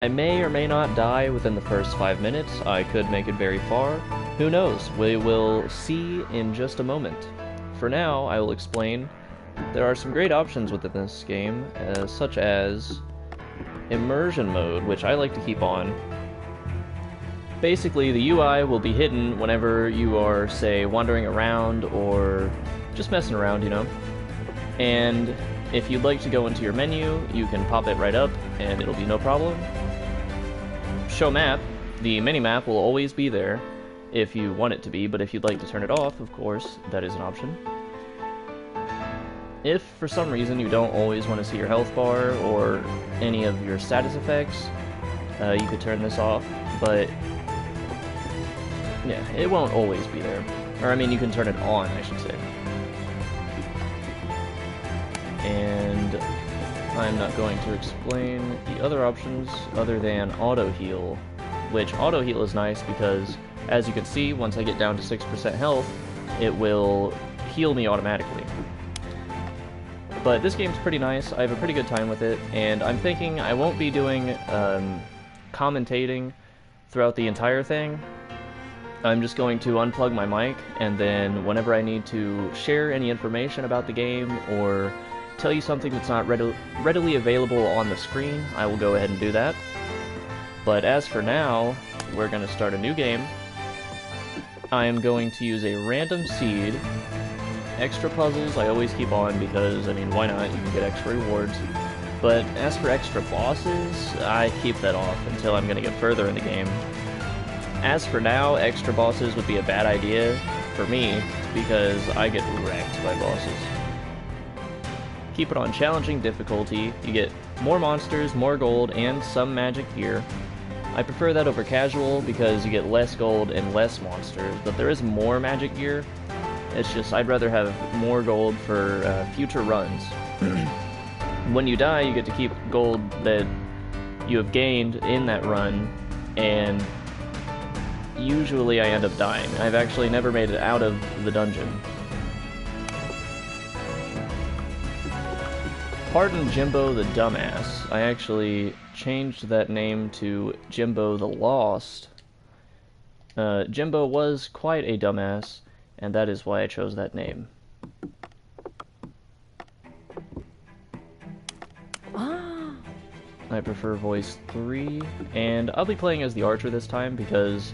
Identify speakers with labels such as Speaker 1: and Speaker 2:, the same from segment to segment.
Speaker 1: I may or may not die within the first 5 minutes. I could make it very far. Who knows? We will see in just a moment. For now, I will explain. There are some great options within this game, such as immersion mode, which I like to keep on. Basically, the UI will be hidden whenever you are, say, wandering around or just messing around, you know. And if you'd like to go into your menu, you can pop it right up, and it'll be no problem. Show map, the mini-map will always be there if you want it to be, but if you'd like to turn it off, of course, that is an option. If for some reason you don't always want to see your health bar or any of your status effects, you could turn this off, but yeah, it won't always be there. Or I mean, you can turn it on, I should say. And I'm not going to explain the other options other than auto heal, which auto heal is nice because, as you can see, once I get down to 6% health, it will heal me automatically. But this game's pretty nice. I have a pretty good time with it, and I'm thinking I won't be doing commentating throughout the entire thing. I'm just going to unplug my mic, and then whenever I need to share any information about the game or tell you something that's not readily available on the screen, I will go ahead and do that. But as for now, we're going to start a new game. I am going to use a random seed. Extra puzzles I always keep on because, I mean, why not? You can get extra rewards. But as for extra bosses, I keep that off until I'm going to get further in the game. As for now, extra bosses would be a bad idea for me because I get wrecked by bosses. Keep it on challenging difficulty. You get more monsters, more gold, and some magic gear. I prefer that over casual because you get less gold and less monsters, but there is more magic gear. It's just I'd rather have more gold for future runs. When you die, you get to keep gold that you have gained in that run, and usually I end up dying. I've actually never made it out of the dungeon. Pardon Jimbo the Dumbass. I actually changed that name to Jimbo the Lost. Jimbo was quite a dumbass, and that is why I chose that name. I prefer voice 3, and I'll be playing as the archer this time because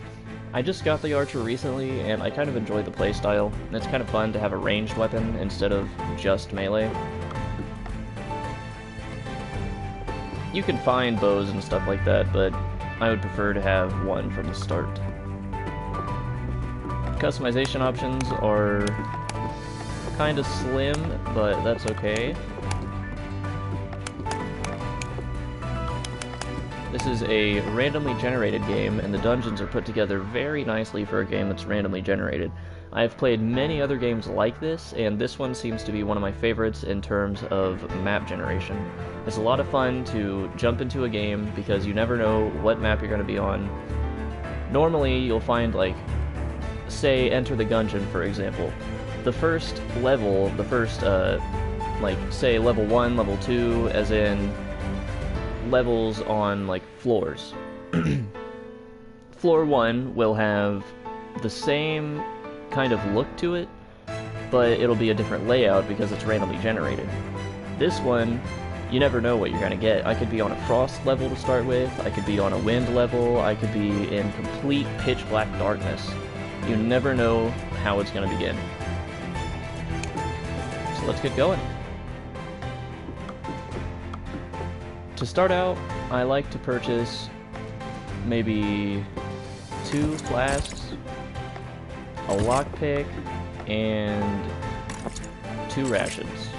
Speaker 1: I just got the archer recently and I kind of enjoy the playstyle. It's kind of fun to have a ranged weapon instead of just melee. You can find bows and stuff like that, but I would prefer to have one from the start. Customization options are kind of slim, but that's okay. This is a randomly generated game, and the dungeons are put together very nicely for a game that's randomly generated. I have played many other games like this, and this one seems to be one of my favorites in terms of map generation. It's a lot of fun to jump into a game because you never know what map you're going to be on. Normally, you'll find, like, say, Enter the Gungeon, for example. The first level, like, say, level 1, level 2, as in levels on, like, floors. Floor 1 will have the same kind of look to it, but it'll be a different layout because it's randomly generated. This one, you never know what you're going to get. I could be on a frost level to start with, I could be on a wind level, I could be in complete pitch black darkness. You never know how it's going to begin. So let's get going. To start out, I like to purchase maybe 2 flasks, a lockpick, and 2 rations.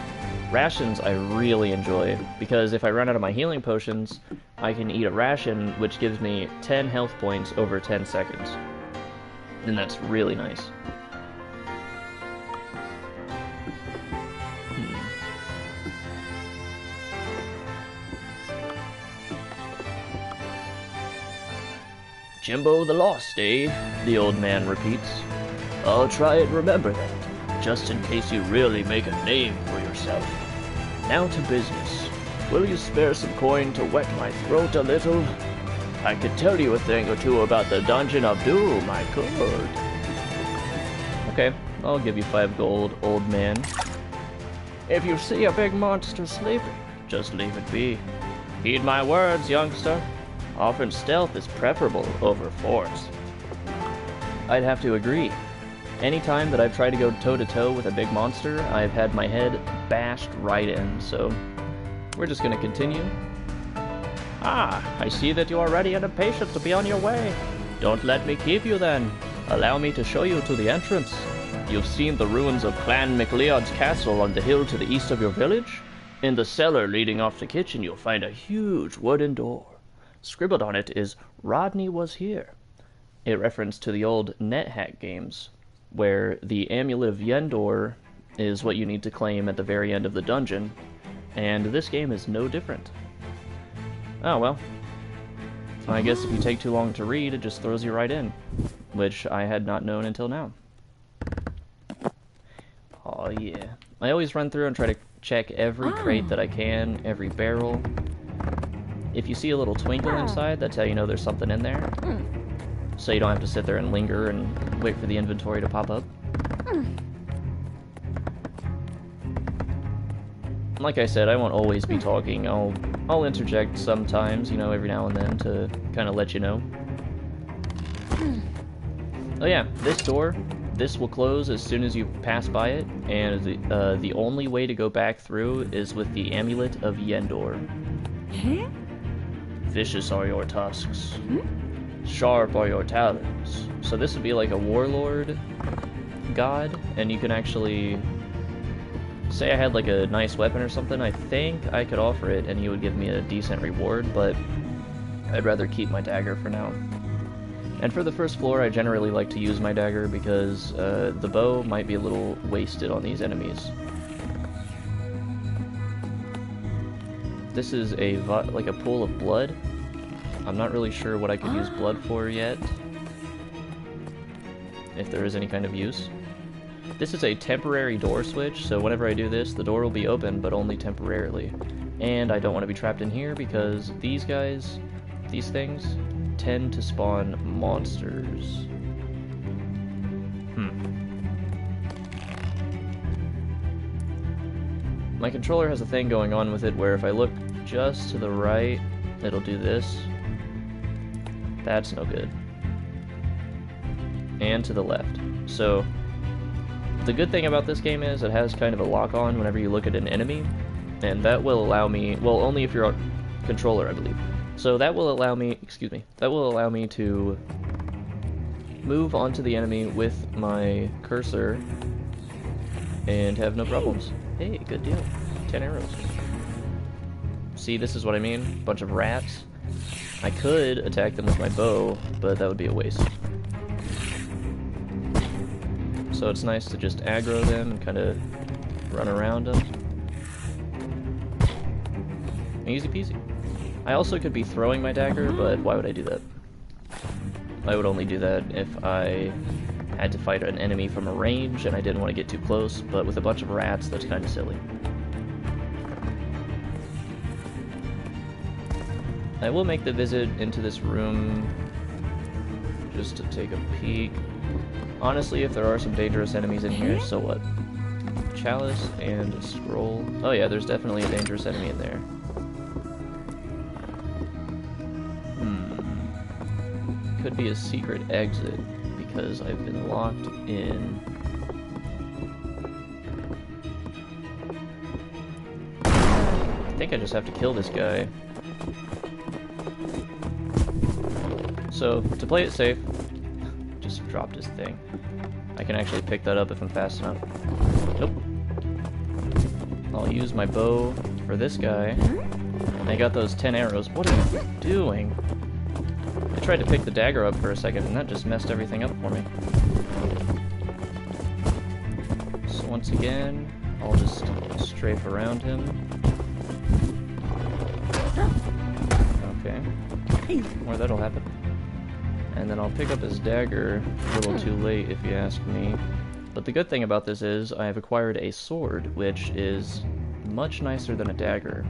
Speaker 1: Rations I really enjoy, because if I run out of my healing potions, I can eat a ration, which gives me 10 health points over 10 seconds. And that's really nice. Jimbo the Lost, eh? The old man repeats. I'll try and remember that, just in case you really make a name for yourself. Now to business. Will you spare some coin to wet my throat a little? I could tell you a thing or two about the Dungeon of Doom, I could. Okay, I'll give you 5 gold, old man. If you see a big monster sleeping, just leave it be. Heed my words, youngster. Often stealth is preferable over force. I'd have to agree. Anytime that I've tried to go toe-to-toe with a big monster, I've had my head bashed right in, so we're just gonna continue. Ah, I see that you are ready and impatient to be on your way. Don't let me keep you then. Allow me to show you to the entrance. You've seen the ruins of Clan MacLeod's castle on the hill to the east of your village? In the cellar leading off the kitchen, you'll find a huge wooden door. Scribbled on it is, "Rodney was here," a reference to the old NetHack games, where the Amulet of Yendor is what you need to claim at the very end of the dungeon, and this game is no different. Oh well. I guess if you take too long to read, it just throws you right in, which I had not known until now. Oh yeah. I always run through and try to check every crate that I can, every barrel. If you see a little twinkle inside, that's how you know there's something in there. So you don't have to sit there and linger and wait for the inventory to pop up. Like I said, I won't always be talking. I'll interject sometimes, you know, every now and then to kind of let you know. Oh yeah, this door, this will close as soon as you pass by it, and the only way to go back through is with the Amulet of Yendor. Vicious are your tusks. Sharp are your talons. So this would be like a warlord god, and you can actually... Say I had like a nice weapon or something, I think I could offer it and you would give me a decent reward, but I'd rather keep my dagger for now. And for the first floor, I generally like to use my dagger because the bow might be a little wasted on these enemies. This is like a pool of blood. I'm not really sure what I could use blood for yet, if there is any kind of use. This is a temporary door switch, so whenever I do this, the door will be open, but only temporarily. And I don't want to be trapped in here because these guys, these things, tend to spawn monsters. My controller has a thing going on with it where if I look just to the right, it'll do this. That's no good. And to the left. So, the good thing about this game is it has kind of a lock-on whenever you look at an enemy, and that will allow me, well, only if you're on controller, I believe. So that will allow me, that will allow me to move onto the enemy with my cursor and have no problems. Hey, good deal. 10 arrows. See, this is what I mean? Bunch of rats. I could attack them with my bow, but that would be a waste. So it's nice to just aggro them and kind of run around them. Easy peasy. I also could be throwing my dagger, but why would I do that? I would only do that if I had to fight an enemy from a range and I didn't want to get too close, but with a bunch of rats, that's kind of silly. I will make the visit into this room just to take a peek. Honestly, if there are some dangerous enemies in here, so what? Chalice and a scroll. Oh yeah, there's definitely a dangerous enemy in there. Could be a secret exit, because I've been locked in. I think I just have to kill this guy. So, to play it safe, just dropped his thing. I can actually pick that up if I'm fast enough. Nope. I'll use my bow for this guy. I got those 10 arrows. What are you doing? I tried to pick the dagger up for a second, and that just messed everything up for me. So once again, I'll just strafe around him. Okay. Or that'll happen. And then I'll pick up his dagger a little too late, if you ask me. But the good thing about this is I have acquired a sword, which is much nicer than a dagger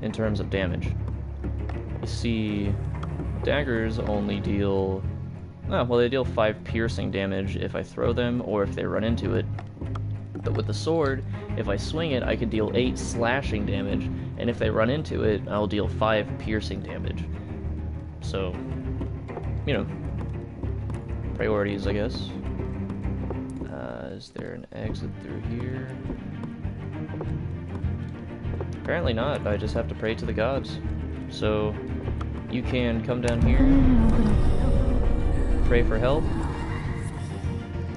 Speaker 1: in terms of damage. see, daggers only deal... Oh, well, they deal 5 piercing damage if I throw them or if they run into it. But with the sword, if I swing it, I can deal 8 slashing damage, and if they run into it, I'll deal 5 piercing damage. So, you know, priorities, I guess. Is there an exit through here? Apparently not. I just have to pray to the gods. So, you can come down here, pray for help.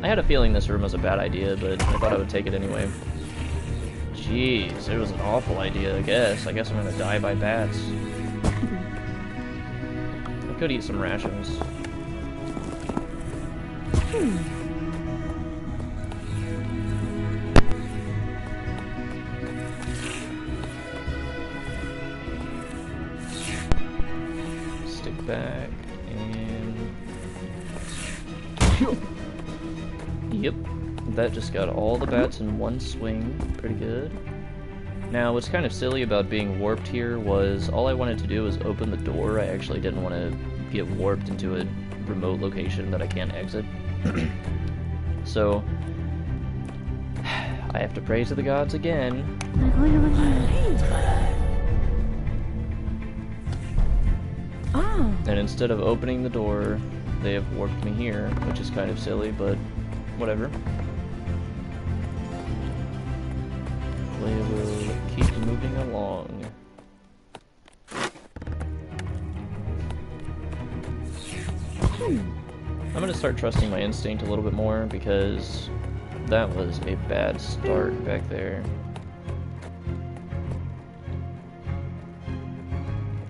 Speaker 1: I had a feeling this room was a bad idea, but I thought I would take it anyway. Jeez, it was an awful idea, I guess. I guess I'm gonna die by bats. I could eat some rations. Stick back, and... Yep, that just got all the bats in one swing. Pretty good. Now, what's kind of silly about being warped here was all I wanted to do was open the door. I actually didn't want to get warped into a remote location that I can't exit. So, I have to pray to the gods again. And instead of opening the door, they have warped me here, which is kind of silly, but whatever. We will keep moving along. I'm gonna start trusting my instinct a little bit more because that was a bad start back there.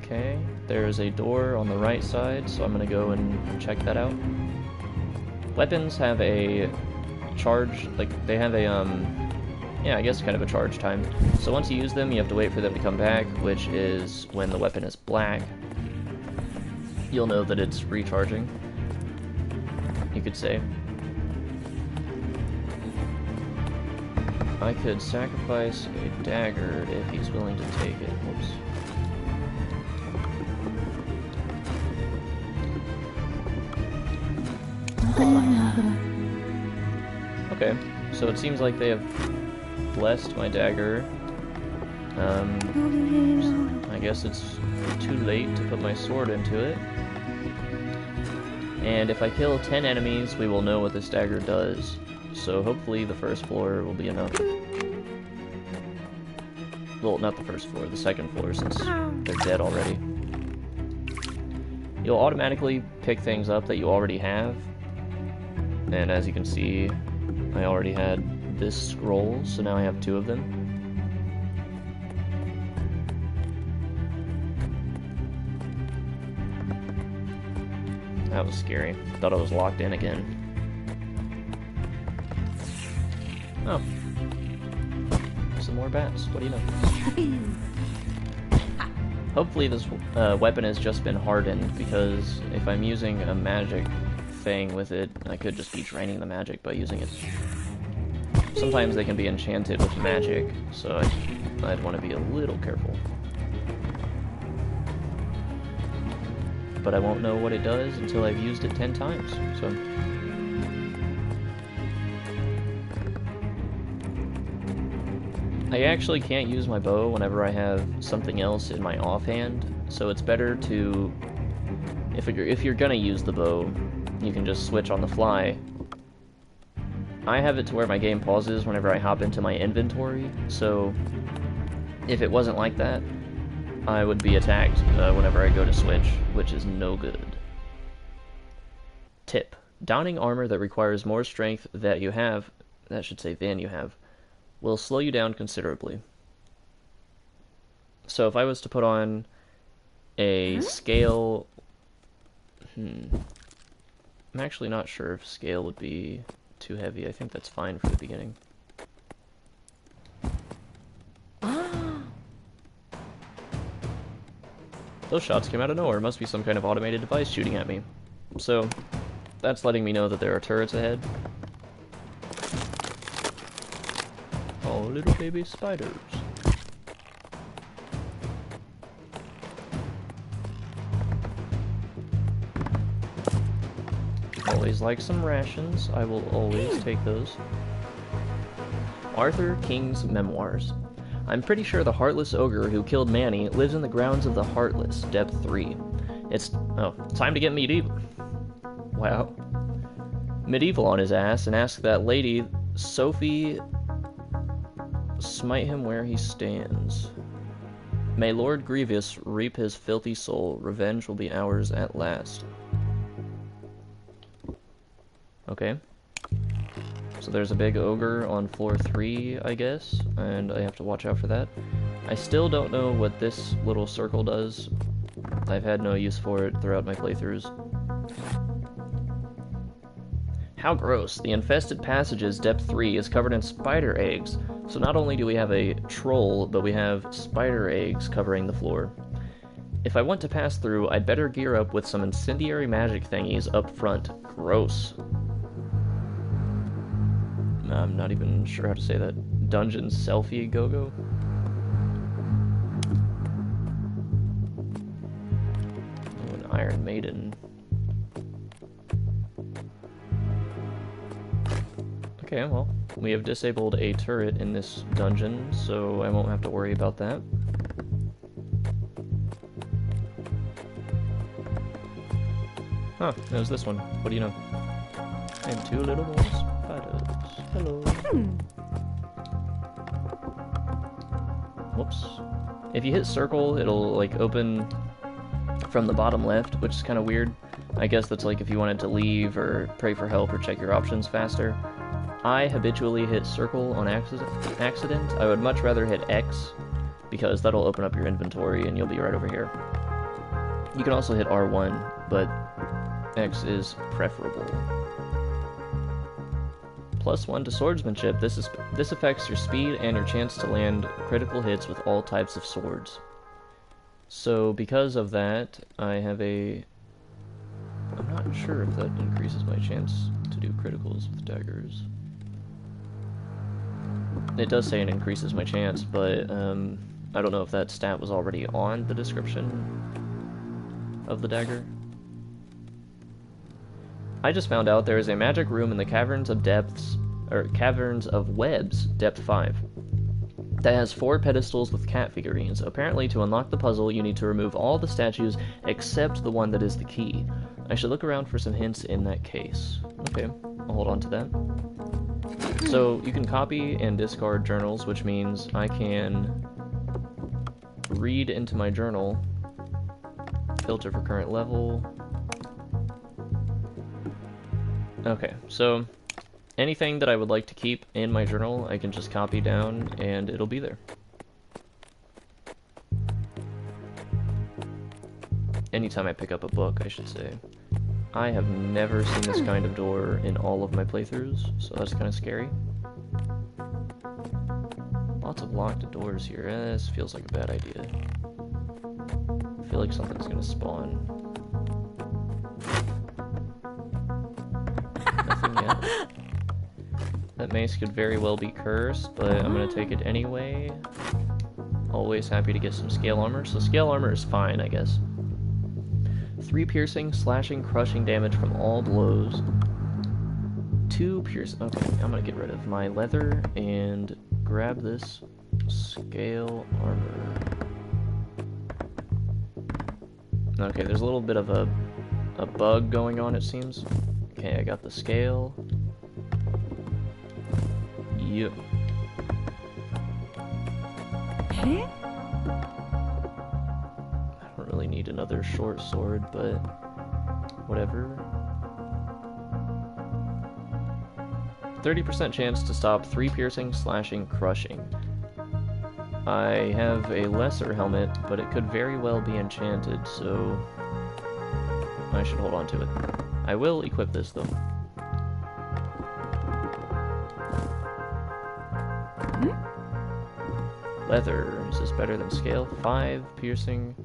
Speaker 1: Okay, there's a door on the right side, so I'm gonna go and check that out. Weapons have a charge, like, they have a, yeah, I guess kind of a charge time. So once you use them, you have to wait for them to come back, which is when the weapon is black. You'll know that it's recharging, you could say. I could sacrifice a dagger if he's willing to take it. Whoops. Okay, so it seems like they have blessed my dagger. I guess it's too late to put my sword into it. And if I kill 10 enemies, we will know what this dagger does. So hopefully the first floor will be enough. Well, not the first floor, the second floor, since they're dead already. You'll automatically pick things up that you already have. And as you can see, I already had this scroll, so now I have 2 of them. That was scary. Thought I was locked in again. Oh. Some more bats. What do you know? Hopefully this weapon has just been hardened, because if I'm using a magic thing with it, I could just be draining the magic by using it. Sometimes they can be enchanted with magic, so I'd want to be a little careful. But I won't know what it does until I've used it 10 times, so... I actually can't use my bow whenever I have something else in my offhand, so it's better to... If you're gonna use the bow, you can just switch on the fly. I have it to where my game pauses whenever I hop into my inventory, so if it wasn't like that, I would be attacked whenever I go to switch, which is no good. Tip. Donning armor that requires more strength than you have, will slow you down considerably. So if I was to put on a scale... I'm actually not sure if scale would be too heavy. I think that's fine for the beginning. Those shots came out of nowhere. Must be some kind of automated device shooting at me. So, that's letting me know that there are turrets ahead. Oh, little baby spiders. Always like some rations. I will always take those. Arthur King's Memoirs. I'm pretty sure the Heartless Ogre who killed Manny lives in the grounds of the Heartless, Depth 3. It's time to get medieval. Wow. Medieval on his ass and ask that lady, Sophie, smite him where he stands. May Lord Grievous reap his filthy soul. Revenge will be ours at last. Okay. So there's a big ogre on floor 3, I guess, and I have to watch out for that. I still don't know what this little circle does. I've had no use for it throughout my playthroughs. How gross. The infested passages, depth 3, is covered in spider eggs. So not only do we have a troll, but we have spider eggs covering the floor. If I want to pass through, I'd better gear up with some incendiary magic thingies up front. Gross. I'm not even sure how to say that. Dungeon selfie go-go? Oh, an Iron Maiden. Okay, well, we have disabled a turret in this dungeon, so I won't have to worry about that. Huh, it was this one. What do you know? And 2 little boys. Spiders. Hello. Whoops. If you hit circle, it'll, like, open from the bottom left, which is kind of weird. I guess that's like if you wanted to leave or pray for help or check your options faster. I habitually hit circle on accident. I would much rather hit X, because that'll open up your inventory and you'll be right over here. You can also hit R1, but X is preferable. +1 to swordsmanship. This affects your speed and your chance to land critical hits with all types of swords. So because of that, I have a... I'm not sure if that increases my chance to do criticals with daggers. It does say it increases my chance, but I don't know if that stat was already on the description of the dagger. I just found out there is a magic room in the Caverns of Webs, depth 5, that has 4 pedestals with cat figurines. Apparently, to unlock the puzzle, you need to remove all the statues except the one that is the key. I should look around for some hints in that case. Okay, I'll hold on to that. So, you can copy and discard journals, which means I can read into my journal, filter for current level. Okay, so anything that I would like to keep in my journal, I can just copy down and it'll be there. Anytime I pick up a book, I should say. I have never seen this kind of door in all of my playthroughs, so that's kind of scary. Lots of locked doors here. This feels like a bad idea. I feel like something's gonna spawn. Nothing yet. That mace could very well be cursed, but I'm gonna take it anyway. Always happy to get some scale armor, so scale armor is fine, I guess. 3 piercing, slashing, crushing damage from all blows. 2 piercing. Okay, I'm gonna get rid of my leather and grab this scale armor. Okay, there's a little bit of a bug going on, it seems. Okay, I got the scale. Yep. I don't really need another short sword, but whatever. 30% chance to stop 3 piercing, slashing, crushing. I have a lesser helmet, but it could very well be enchanted, so I should hold on to it. I will equip this, though. Leather. Is this better than scale? 5 piercing,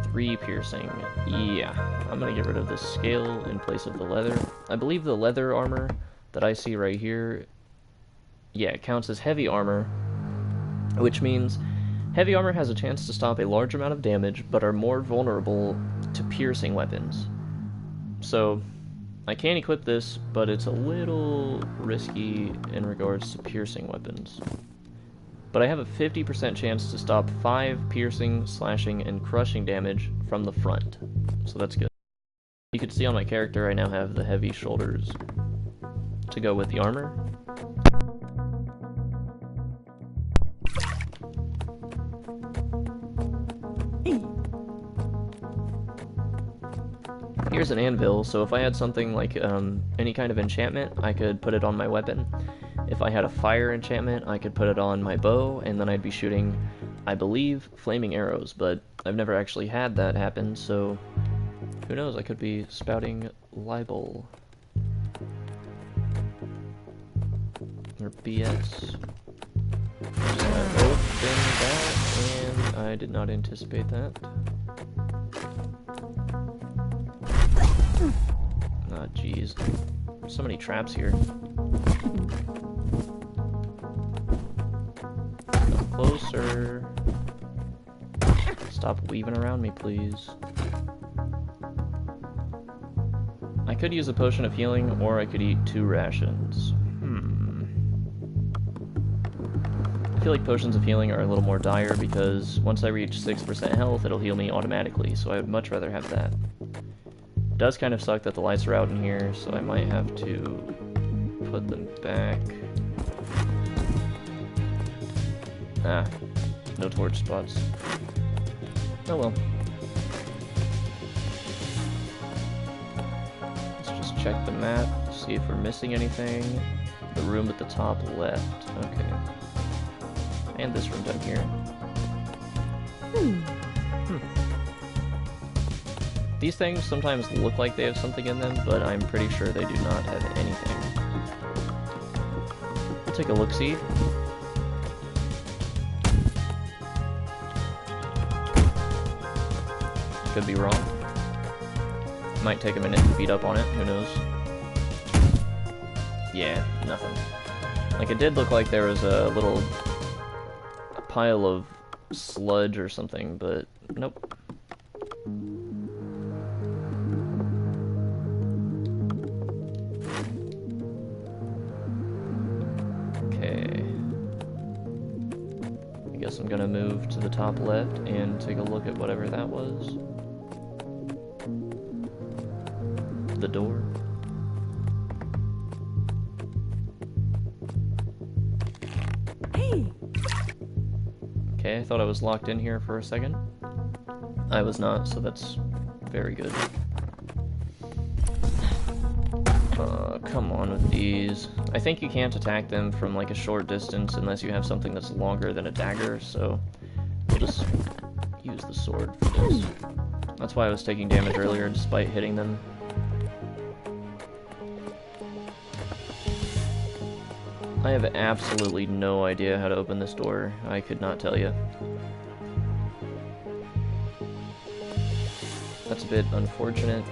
Speaker 1: 3 piercing. Yeah, I'm gonna get rid of this scale in place of the leather. I believe the leather armor that I see right here, yeah, it counts as heavy armor, which means heavy armor has a chance to stop a large amount of damage, but are more vulnerable to piercing weapons. So, I can equip this, but it's a little risky in regards to piercing weapons. But I have a 50% chance to stop 5 piercing, slashing, and crushing damage from the front. So that's good. You can see on my character I now have the heavy shoulders to go with the armor. Here's an anvil, so if I had something like any kind of enchantment, I could put it on my weapon. If I had a fire enchantment, I could put it on my bow, and then I'd be shooting, I believe, flaming arrows, but I've never actually had that happen, so who knows, I could be spouting libel. Or BS. Just open that, and I did not anticipate that. Ah, jeez. So many traps here. Come closer. Stop weaving around me, please. I could use a potion of healing, or I could eat 2 rations. I feel like potions of healing are a little more dire because once I reach 6% health, it'll heal me automatically, so I would much rather have that. It does kind of suck that the lights are out in here, so I might have to put them back. Ah, no torch spots. Oh well. Let's just check the map, see if we're missing anything. The room at the top left. Okay. And this room down here. These things sometimes look like they have something in them, but I'm pretty sure they do not have anything. We'll take a look-see. Could be wrong. Might take a minute to beat up on it, who knows. Yeah, nothing. Like, it did look like there was a little pile of sludge or something, but nope. Okay. I guess I'm gonna move to the top left and take a look at whatever that was. The door. Okay, I thought I was locked in here for a second. I was not, so that's very good. Come on with these. I think you can't attack them from like a short distance unless you have something that's longer than a dagger, so we'll just use the sword for this. That's why I was taking damage earlier despite hitting them. I have absolutely no idea how to open this door. I could not tell you. That's a bit unfortunate.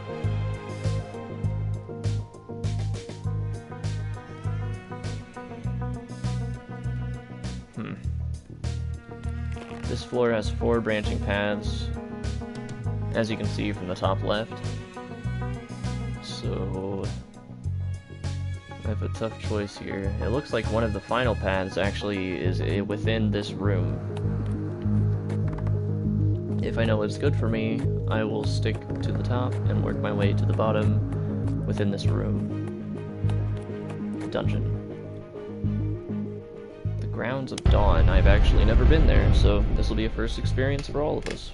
Speaker 1: This floor has 4 branching paths, as you can see from the top left. So I have a tough choice here. It looks like one of the final paths actually is within this room. If I know what's good for me, I will stick to the top and work my way to the bottom within this room. Dungeon. The Grounds of Dawn. I've actually never been there, so this will be a first experience for all of us.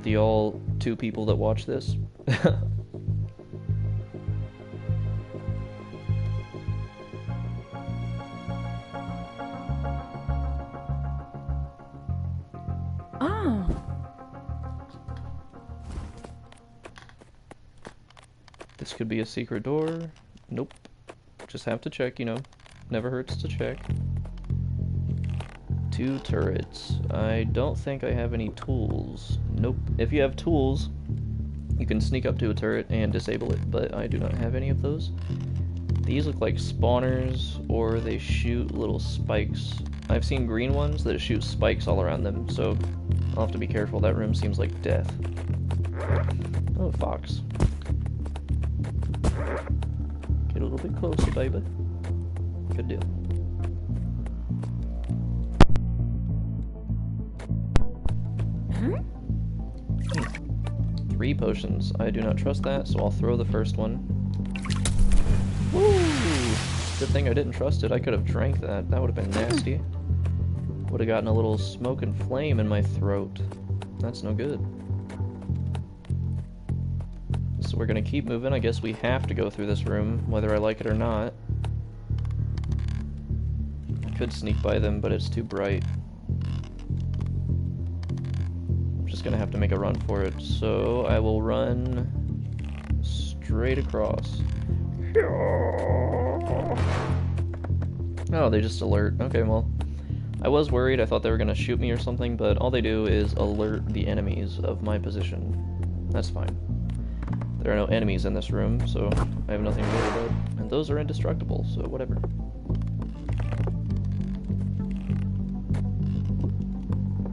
Speaker 1: The all 2 people that watch this. This could be a secret door. Nope. Just have to check, you know. Never hurts to check. 2 turrets. I don't think I have any tools. Nope. If you have tools, you can sneak up to a turret and disable it, but I do not have any of those. These look like spawners, or they shoot little spikes. I've seen green ones that shoot spikes all around them, so I'll have to be careful. That room seems like death. Oh, fox. Get a little bit closer, baby. Good deal. Three potions. I do not trust that, so I'll throw the first one. Woo! Good thing I didn't trust it. I could have drank that. That would have been nasty. Would have gotten a little smoke and flame in my throat. That's no good. So we're gonna keep moving. I guess we have to go through this room, whether I like it or not. I could sneak by them, but it's too bright. I'm just gonna have to make a run for it. So I will run straight across. Oh, they just alert. Okay, well, I was worried. I thought they were gonna shoot me or something, but all they do is alert the enemies of my position. That's fine. There are no enemies in this room, so I have nothing to worry about. And those are indestructible, so whatever.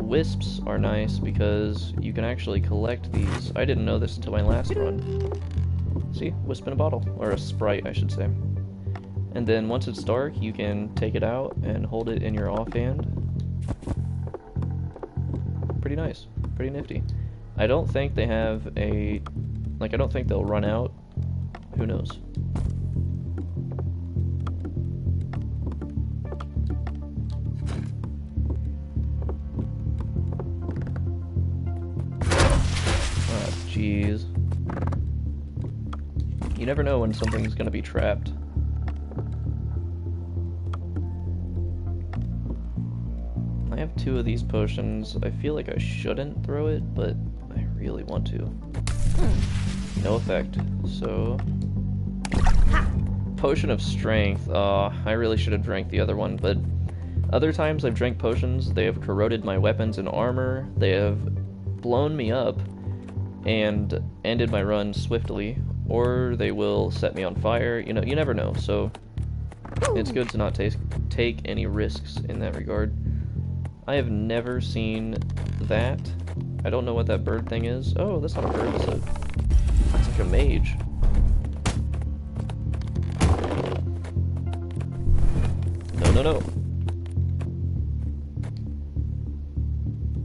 Speaker 1: Wisps are nice because you can actually collect these. I didn't know this until my last run. See? Wisp in a bottle. Or a Sprite, I should say. And then once it's dark, you can take it out and hold it in your offhand. Pretty nice. Pretty nifty. I don't think they have a... Like, I don't think they'll run out. Who knows? Ah, jeez. You never know when something's gonna be trapped. I have 2 of these potions. I feel like I shouldn't throw it, but I really want to. No effect. So... Potion of Strength. I really should have drank the other one, but other times I've drank potions, they have corroded my weapons and armor, they have blown me up, and ended my run swiftly, or they will set me on fire. You know, you never know, so it's good to not take any risks in that regard. I have never seen that. I don't know what that bird thing is. Oh, that's not a bird, it's like a mage. No, no, no.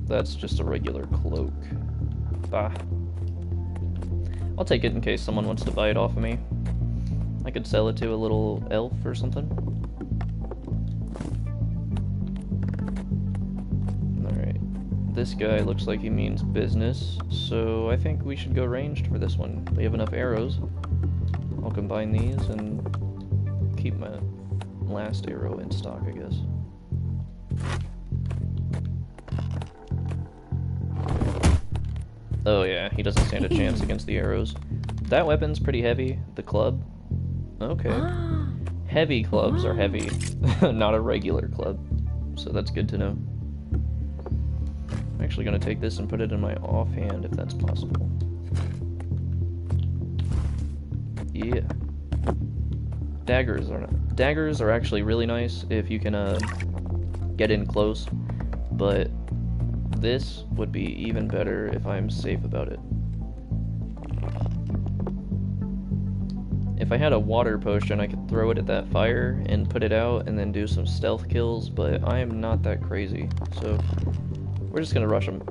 Speaker 1: That's just a regular cloak. Bah. I'll take it in case someone wants to buy it off of me. I could sell it to a little elf or something. Alright. This guy looks like he means business, so I think we should go ranged for this one. We have enough arrows. I'll combine these and keep my last arrow in stock, I guess. Oh yeah, he doesn't stand a chance against the arrows. That weapon's pretty heavy. The club. Okay. Heavy clubs are heavy, not a regular club. So that's good to know. I'm actually going to take this and put it in my offhand if that's possible. Yeah. Daggers are actually really nice if you can get in close, but this would be even better if I'm safe about it. If I had a water potion, I could throw it at that fire and put it out and then do some stealth kills, but I am not that crazy, so we're just gonna rush them.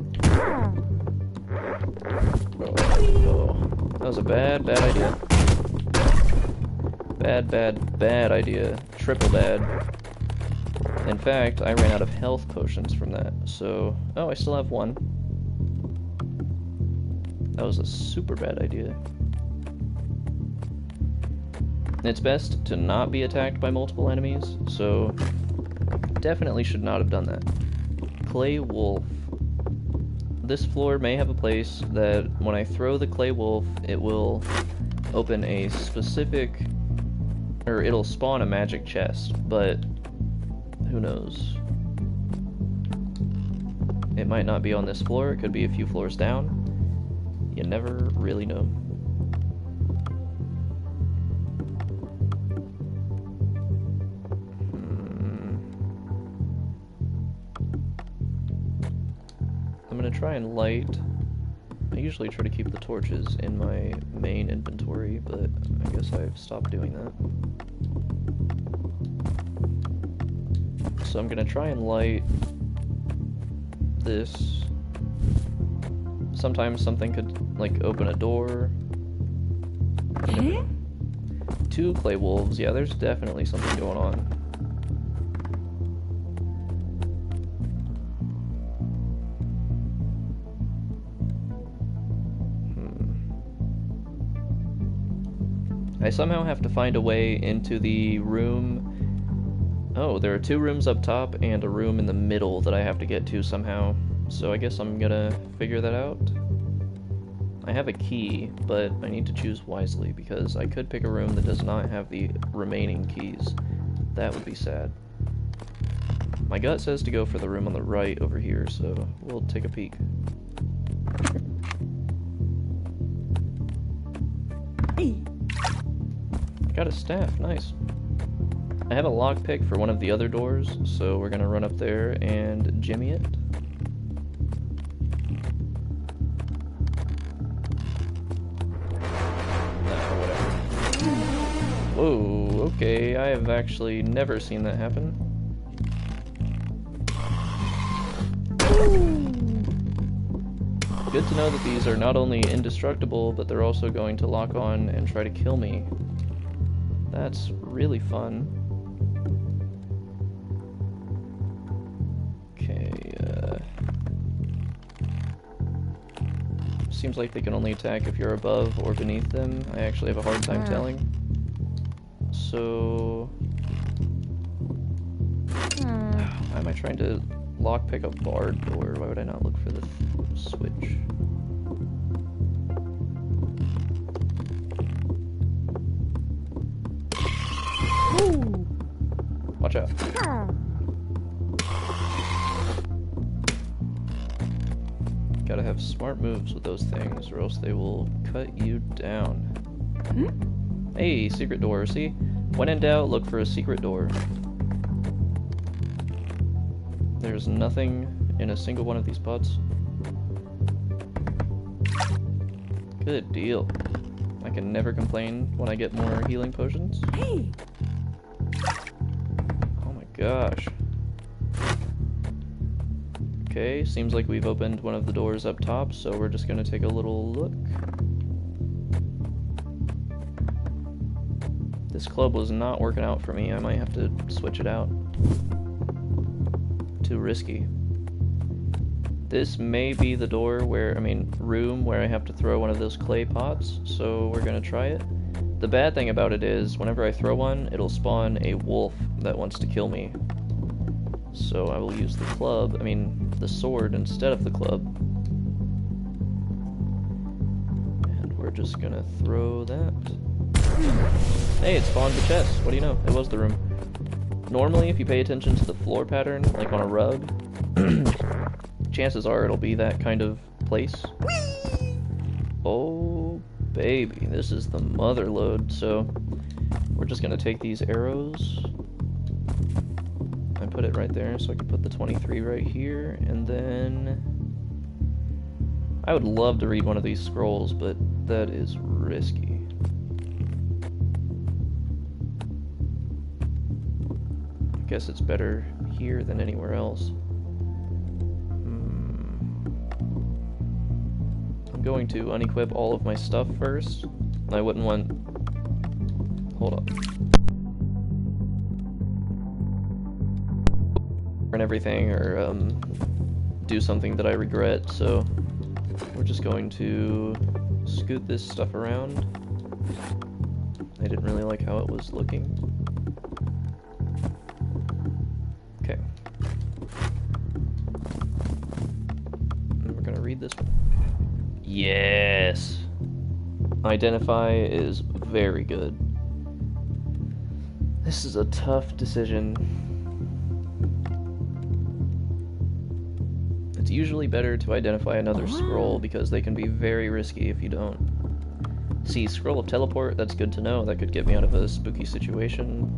Speaker 1: Oh, that was a bad idea. Bad idea. Triple bad. In fact, I ran out of health potions from that, so... Oh, I still have one. That was a super bad idea. It's best to not be attacked by multiple enemies, so... Definitely should not have done that. Clay Wolf. This floor may have a place that when I throw the Clay Wolf, it will open a specific... Or it'll spawn a magic chest, but... Who knows? It might not be on this floor, it could be a few floors down. You never really know. I'm gonna try and light... I usually try to keep the torches in my main inventory, but I guess I've stopped doing that. So I'm gonna try and light this. Sometimes something could, like, open a door.
Speaker 2: Huh?
Speaker 1: 2 clay wolves, yeah, there's definitely something going on. I somehow have to find a way into the room. Oh, there are 2 rooms up top and a room in the middle that I have to get to somehow. So I guess I'm gonna figure that out. I have a key, but I need to choose wisely because I could pick a room that does not have the remaining keys. That would be sad. My gut says to go for the room on the right over here, so we'll take a peek.
Speaker 2: Hey.
Speaker 1: Got a staff, nice. I have a lockpick for one of the other doors, so we're gonna run up there and jimmy it. Whoa, okay, I have actually never seen that happen. Good to know that these are not only indestructible, but they're also going to lock on and try to kill me. That's really fun. Okay, seems like they can only attack if you're above or beneath them. I actually have a hard time telling. So... why am I trying to lockpick a barred door? Why would I not look for the switch? Woo! Watch out. Gotta have smart moves with those things, or else they will cut you down. Hey, secret door, see? When in doubt, look for a secret door. There's nothing in a single one of these pots. Good deal. I can never complain when I get more healing potions.
Speaker 2: Hey.
Speaker 1: Oh my gosh. Okay, seems like we've opened one of the doors up top, so we're just gonna take a little look. This club was not working out for me. I might have to switch it out. Too risky. This may be the door where, room where I have to throw one of those clay pots, so we're gonna try it. The bad thing about it is, whenever I throw one, it'll spawn a wolf that wants to kill me. So I will use the club, the sword instead of the club. And we're just gonna throw that. Hey, it spawned the chest. What do you know? It was the room. Normally, if you pay attention to the floor pattern, like on a rug, chances are it'll be that kind of place. Oh, baby, this is the mother load. So we're just gonna take these arrows and put it right there, so I can put the 23 right here, and then I would love to read one of these scrolls, but that is risky. I guess it's better here than anywhere else. I'm going to unequip all of my stuff first. I wouldn't want... Hold up. And everything, or do something that I regret, so we're just going to scoot this stuff around. I didn't really like how it was looking. Okay. And we're gonna read this one. Yes! Identify is very good. This is a tough decision. It's usually better to identify another scroll because they can be very risky if you don't. See, scroll of teleport, that's good to know. That could get me out of a spooky situation.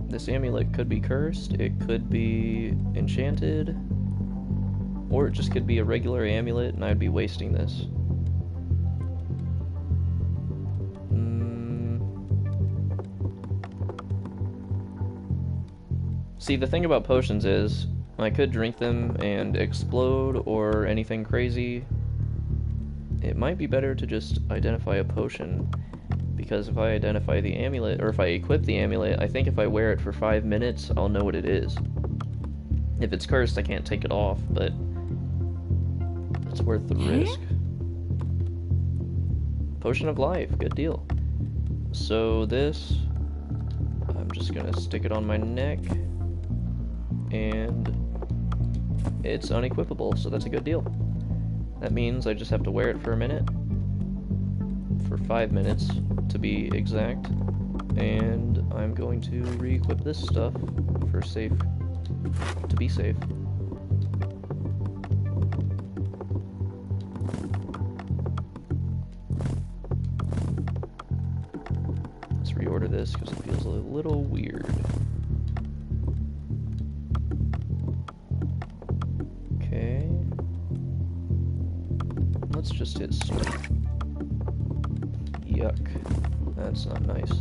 Speaker 1: This amulet could be cursed, it could be enchanted. Or it just could be a regular amulet and I'd be wasting this. See, the thing about potions is, I could drink them and explode or anything crazy. It might be better to just identify a potion, because if I identify the amulet, or if I equip the amulet, I think if I wear it for 5 minutes, I'll know what it is. If it's cursed, I can't take it off, but it's worth the risk. Potion of Life, good deal. So this, I'm just gonna stick it on my neck, and it's unequipable, so that's a good deal. That means I just have to wear it for a minute, for 5 minutes to be exact, and I'm going to re-equip this stuff for to be safe. Let's reorder this because it feels a little weird. Okay. Let's just hit start. Yuck. That's not nice.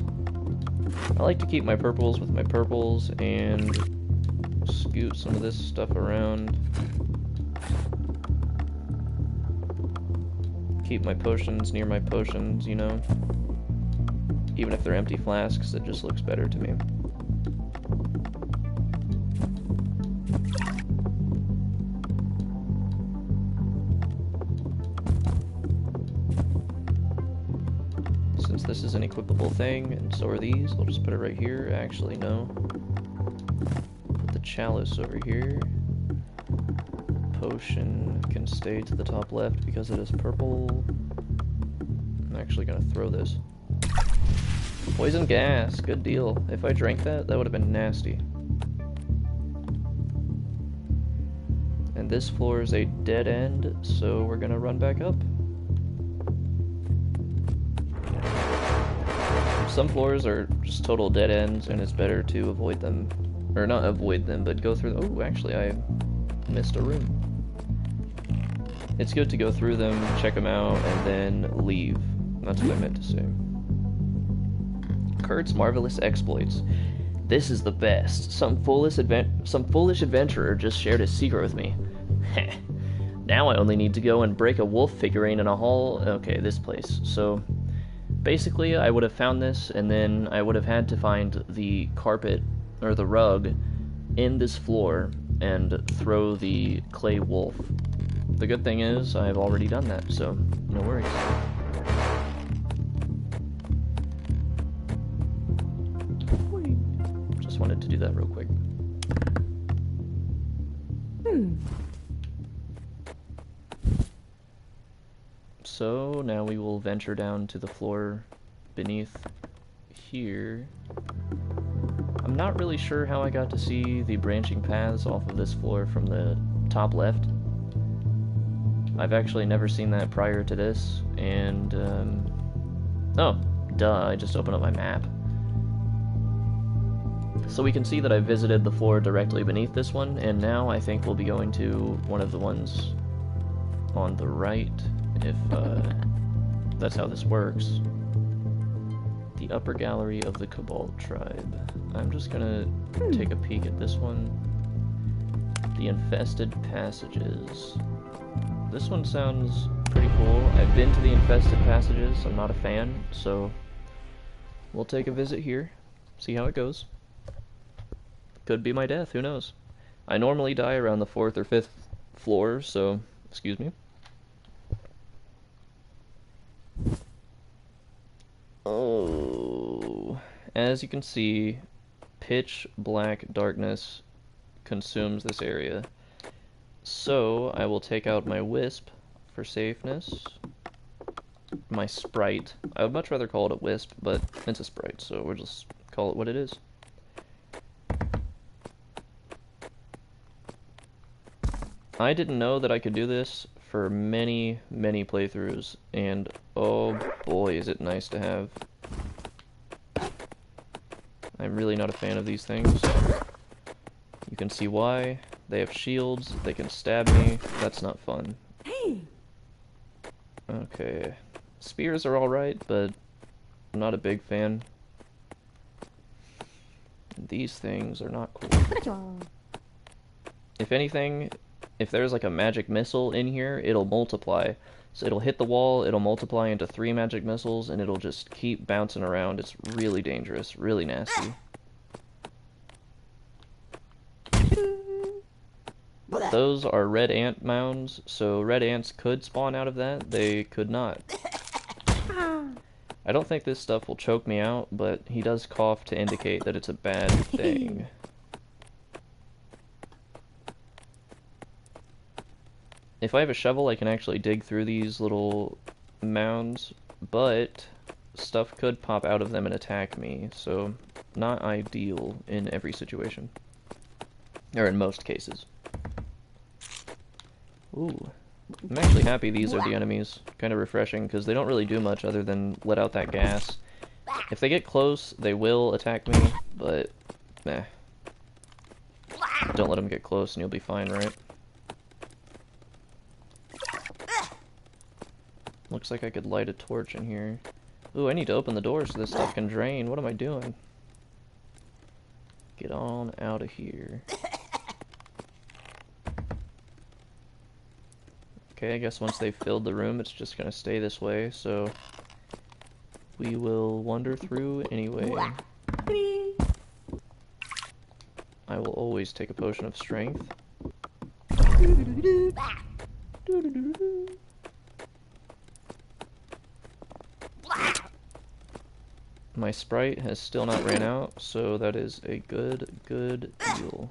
Speaker 1: I like to keep my purples with my purples and scoot some of this stuff around. Keep my potions near my potions, you know? Even if they're empty flasks, it just looks better to me. Since this is an equipable thing, and so are these, I'll just put it right here. Actually, no. Put the chalice over here. Potion can stay to the top left because it is purple. I'm actually gonna throw this. Poison gas, good deal. If I drank that, that would have been nasty. And this floor is a dead end, so we're gonna run back up. Some floors are just total dead ends, and it's better to avoid them. Or not avoid them, but go through them. Oh, actually, I missed a room. It's good to go through them, check them out, and then leave. That's what I meant to say. Kurt's marvelous exploits. This is the best. Some foolish adventurer just shared his secret with me. Heh. Now I only need to go and break a wolf figurine in a hall. Okay, this place. So, basically, I would have found this, and then I would have had to find the carpet, or the rug, in this floor, and throw the clay wolf. The good thing is, I've already done that, so no worries. Just wanted to do that real quick. So now we will venture down to the floor beneath here. I'm not really sure how I got to see the branching paths off of this floor from the top left. I've actually never seen that prior to this, and oh, duh, I just opened up my map. So we can see that I visited the floor directly beneath this one, and now I think we'll be going to one of the ones on the right, if that's how this works. The upper gallery of the Cobalt tribe. I'm just gonna take a peek at this one. The infested passages. This one sounds pretty cool. I've been to the infested passages. I'm not a fan, so we'll take a visit here, see how it goes. Could be my death, who knows? I normally die around the 4th or 5th floor, so excuse me. Oh, as you can see, pitch black darkness consumes this area. So I will take out my wisp for safeness. My sprite. I would much rather call it a wisp, but it's a sprite, so we'll just call it what it is. I didn't know that I could do this for many, many playthroughs, and oh boy, is it nice to have. I'm really not a fan of these things. You can see why. They have shields. They can stab me. That's not fun.
Speaker 2: Hey.
Speaker 1: Okay. Spears are alright, but I'm not a big fan. These things are not cool. If anything, if there's like a magic missile in here, it'll multiply. So it'll hit the wall, it'll multiply into 3 magic missiles, and it'll just keep bouncing around. It's really dangerous, really nasty. Those are red ant mounds, so red ants could spawn out of that. They could not. I don't think this stuff will choke me out, but he does cough to indicate that it's a bad thing. If I have a shovel, I can actually dig through these little mounds, but stuff could pop out of them and attack me, so not ideal in every situation. Or in most cases. Ooh. I'm actually happy these are the enemies. Kind of refreshing, because they don't really do much other than let out that gas. If they get close, they will attack me, but meh. Don't let them get close and you'll be fine, right? Looks like I could light a torch in here. Ooh, I need to open the door so this stuff can drain. What am I doing? Get on out of here. Okay, I guess once they've filled the room, it's just gonna stay this way, so we will wander through anyway. I will always take a potion of strength. My Sprite has still not ran out, so that is a good deal.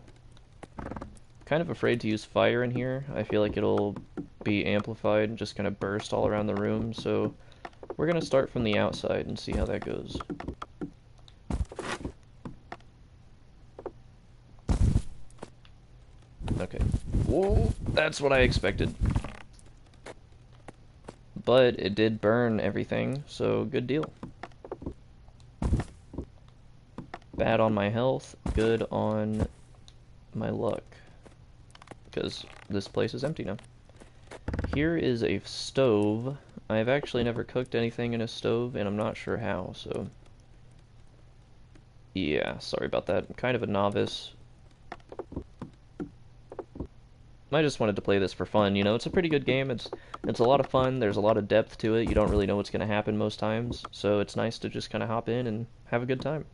Speaker 1: Kind of afraid to use fire in here. I feel like it'll be amplified and just kind of burst all around the room, so we're gonna start from the outside and see how that goes. Okay. Whoa, that's what I expected. But it did burn everything, so good deal. Bad on my health, good on my luck. Because this place is empty now. Here is a stove. I've actually never cooked anything in a stove, and I'm not sure how, so... yeah, sorry about that. I'm kind of a novice. I just wanted to play this for fun, you know? It's a pretty good game. It's a lot of fun. There's a lot of depth to it. You don't really know what's going to happen most times, so it's nice to just kind of hop in and have a good time.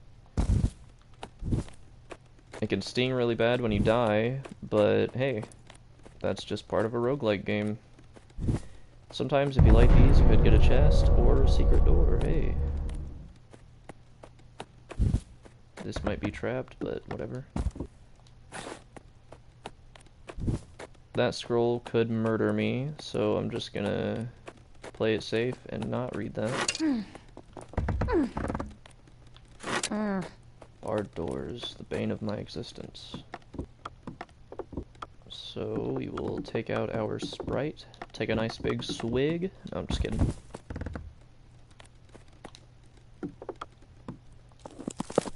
Speaker 1: It can sting really bad when you die, but hey, that's just part of a roguelike game. Sometimes if you light these, you could get a chest or a secret door, hey. This might be trapped, but whatever. That scroll could murder me, so I'm just gonna play it safe and not read that. Barred doors, the bane of my existence. So we will take out our Sprite, take a nice big swig. No, I'm just kidding.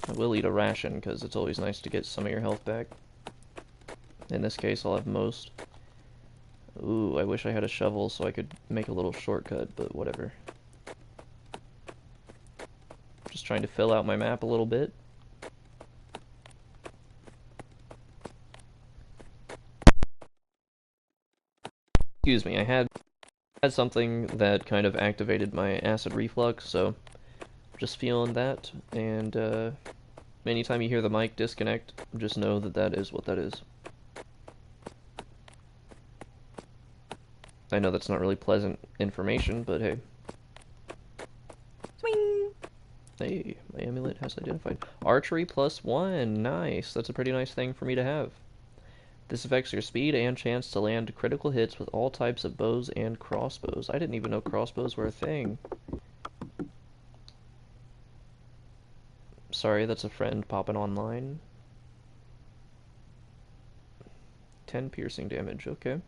Speaker 1: I will eat a ration because it's always nice to get some of your health back. In this case, I'll have most. Ooh, I wish I had a shovel so I could make a little shortcut, but whatever. Just trying to fill out my map a little bit. Excuse me, I had something that kind of activated my acid reflux, so just feeling that, and anytime you hear the mic disconnect, just know that that is what that is. I know that's not really pleasant information, but hey.
Speaker 2: Swing.
Speaker 1: Hey, my amulet has identified. Archery +1, nice. That's a pretty nice thing for me to have. This affects your speed and chance to land critical hits with all types of bows and crossbows. I didn't even know crossbows were a thing. Sorry, that's a friend popping online. 10 piercing damage, okay.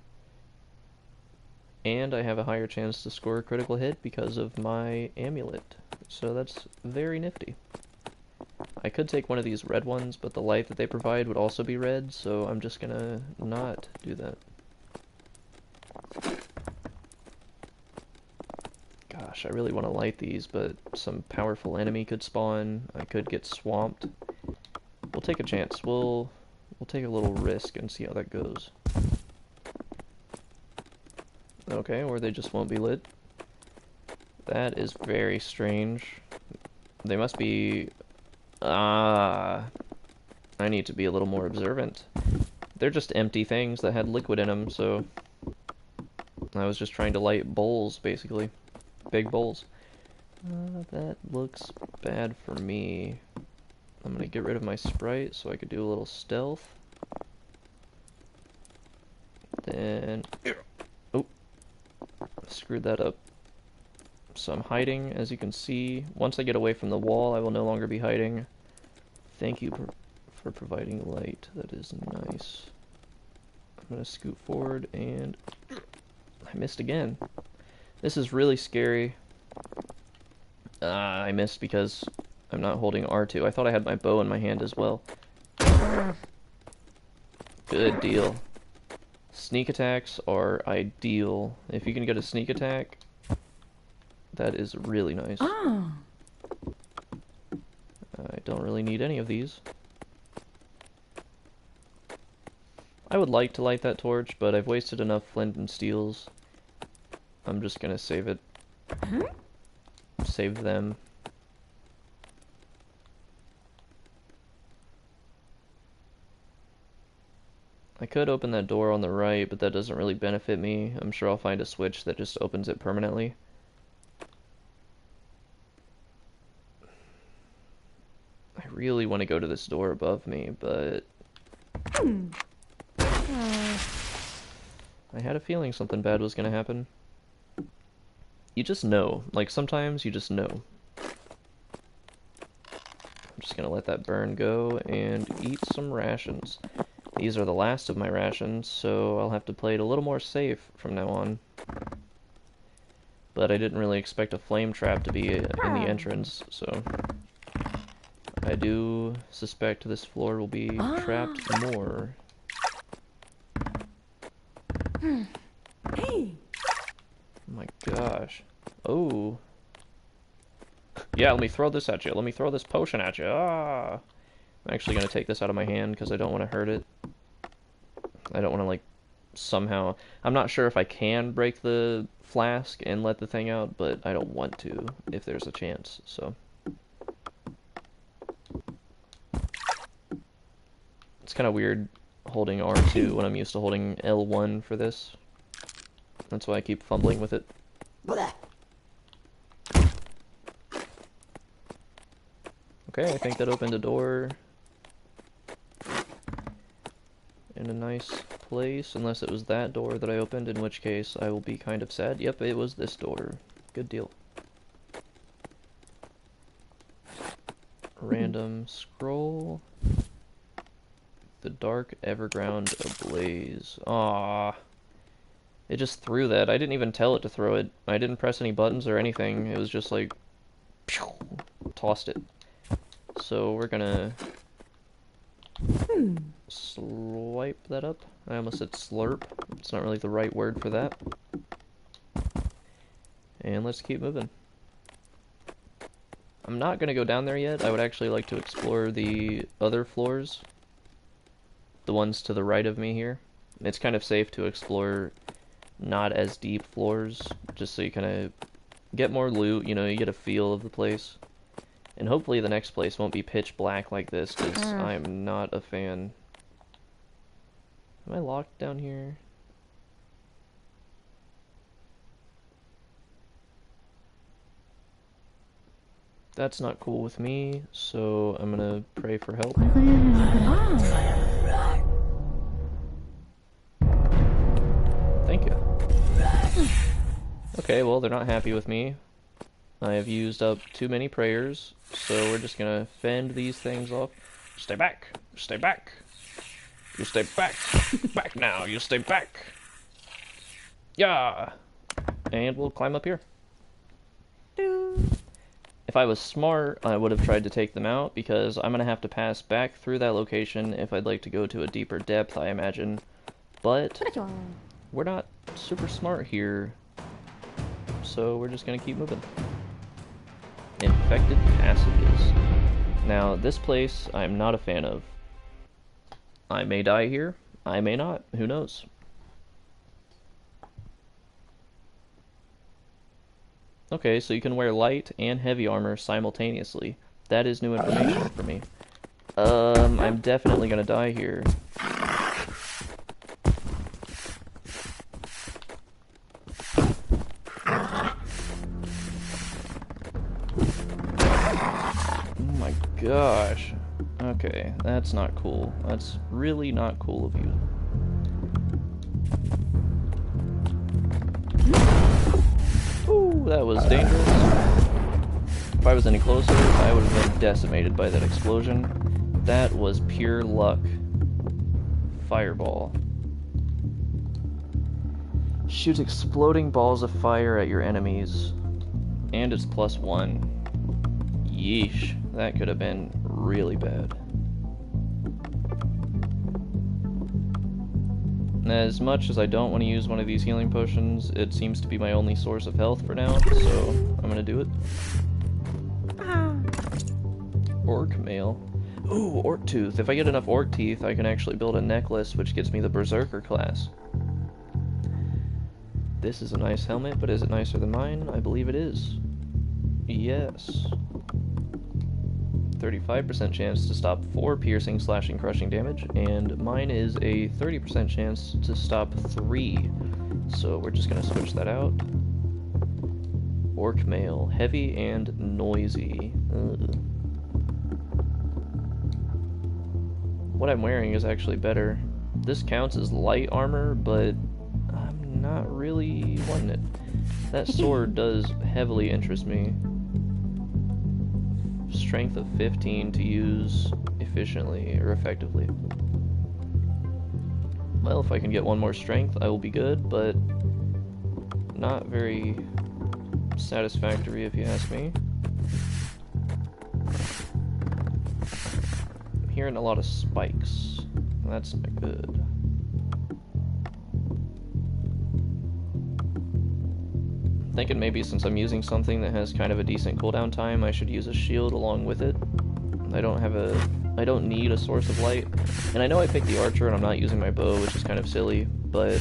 Speaker 1: And I have a higher chance to score a critical hit because of my amulet. So that's very nifty. I could take one of these red ones, but the light that they provide would also be red, so I'm just gonna not do that. Gosh, I really want to light these, but some powerful enemy could spawn. I could get swamped. We'll take a chance. We'll take a little risk and see how that goes. Okay, or they just won't be lit. That is very strange. They must be... I need to be a little more observant. They're just empty things that had liquid in them, so... I was just trying to light bowls, basically. Big bowls. That looks bad for me. I'm gonna get rid of my sprite so I could do a little stealth. Then... Oh! Screwed that up. So I'm hiding, as you can see. Once I get away from the wall, I will no longer be hiding. Thank you for providing light. That is nice. I'm gonna scoot forward, and... I missed again. This is really scary. I missed because I'm not holding R2. I thought I had my bow in my hand as well. Good deal. Sneak attacks are ideal. If you can get a sneak attack, that is really nice. I don't really need any of these. I would like to light that torch, but I've wasted enough flint and steels. I'm just gonna save it. Save them. I could open that door on the right, but that doesn't really benefit me. I'm sure I'll find a switch that just opens it permanently. I really want to go to this door above me, but... I had a feeling something bad was gonna happen. You just know. Like, sometimes you just know. I'm just gonna let that burn go and eat some rations. These are the last of my rations, so I'll have to play it a little more safe from now on. But I didn't really expect a flame trap to be in the entrance, so... I do suspect this floor will be trapped more.
Speaker 2: Hey.
Speaker 1: Oh my gosh. Oh. Yeah, let me throw this at you. Let me throw this potion at you. Ah. I'm actually going to take this out of my hand because I don't want to hurt it. I don't want to, like, somehow... I'm not sure if I can break the flask and let the thing out, but I don't want to if there's a chance, so... It's kind of weird holding R2 when I'm used to holding L1 for this. That's why I keep fumbling with it. Okay, I think that opened a door in a nice place, unless it was that door that I opened, in which case I will be kind of sad. Yep, it was this door. Good deal. Random scroll. The dark everground ablaze. Aww. It just threw that. I didn't even tell it to throw it. I didn't press any buttons or anything. It was just like... Pew, tossed it. So we're gonna... Swipe that up. I almost said slurp. It's not really the right word for that. And let's keep moving. I'm not gonna go down there yet. I would actually like to explore the other floors. The ones to the right of me here. It's kind of safe to explore not as deep floors, just so you kind of get more loot, you know, you get a feel of the place. And hopefully the next place won't be pitch black like this, because I am not a fan. Am I locked down here? That's not cool with me, so I'm gonna pray for help. Thank you. Okay, well, they're not happy with me. I have used up too many prayers, so we're just gonna fend these things off. Stay back! Stay back! You stay back! Back now! You stay back! Yeah! And we'll climb up here. If If I was smart, I would have tried to take them out, because I'm going to have to pass back through that location if I'd like to go to a deeper depth, I imagine. But we're not super smart here, so we're just going to keep moving. Infected passages. Now, this place I'm not a fan of. I may die here, I may not, who knows. Okay, so you can wear light and heavy armor simultaneously. That is new information for me. I'm definitely gonna die here. Oh my gosh. Okay, that's not cool. That's really not cool of you. Ooh, that was dangerous. If I was any closer, I would have been decimated by that explosion. That was pure luck. Fireball. Shoots exploding balls of fire at your enemies. And it's +1. Yeesh, that could have been really bad. As much as I don't want to use one of these healing potions, it seems to be my only source of health for now, so I'm gonna do it. Orc mail. Ooh, orc tooth. If I get enough orc teeth, I can actually build a necklace, which gets me the berserker class. This is a nice helmet, but is it nicer than mine? I believe it is. Yes. 35% chance to stop 4 piercing, slashing, crushing damage, and mine is a 30% chance to stop 3. So we're just gonna switch that out. Orc mail, heavy and noisy. Ugh. What I'm wearing is actually better. This counts as light armor, but I'm not really wanting it. That sword does heavily interest me. Strength of 15 to use efficiently or effectively. Well, if I can get one more strength, I will be good, but not very satisfactory if you ask me. I'm hearing a lot of spikes. That's not good. Thinking maybe since I'm using something that has kind of a decent cooldown time, I should use a shield along with it. I don't need a source of light. And I know I picked the archer and I'm not using my bow, which is kind of silly, but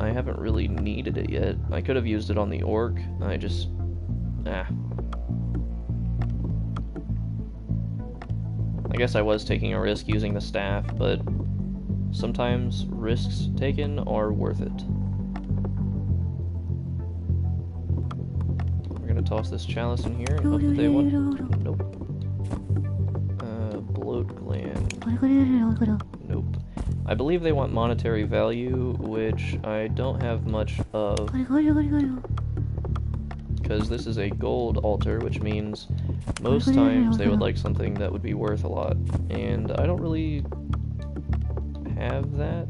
Speaker 1: I haven't really needed it yet. I could have used it on the orc. I guess I was taking a risk using the staff, but sometimes risks taken are worth it. Toss this chalice in here and hope that they want. Nope. Bloat gland. Nope. I believe they want monetary value, which I don't have much of. Because this is a gold altar, which means most times they would like something that would be worth a lot. And I don't really have that.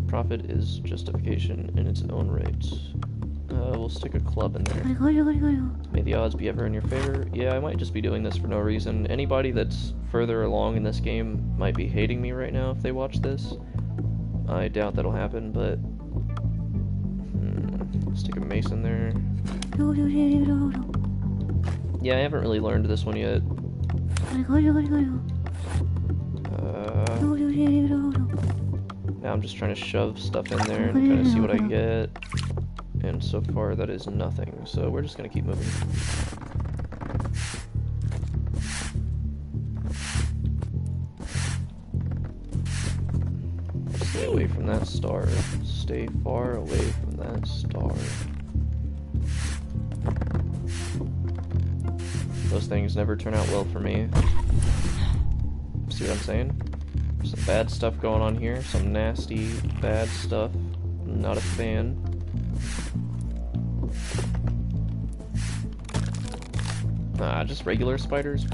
Speaker 1: Profit is justification in its own right. We'll stick a club in there. May the odds be ever in your favor. Yeah, I might just be doing this for no reason. Anybody that's further along in this game might be hating me right now if they watch this. I doubt that'll happen, but... stick a mace in there. Yeah, I haven't really learned this one yet. Now I'm just trying to shove stuff in there and kind of see what I get. And so far that is nothing, so we're just going to keep moving. Stay away from that star. Stay far away from that star. Those things never turn out well for me. See what I'm saying? Some bad stuff going on here, some nasty, bad stuff. Not a fan. Just regular spiders.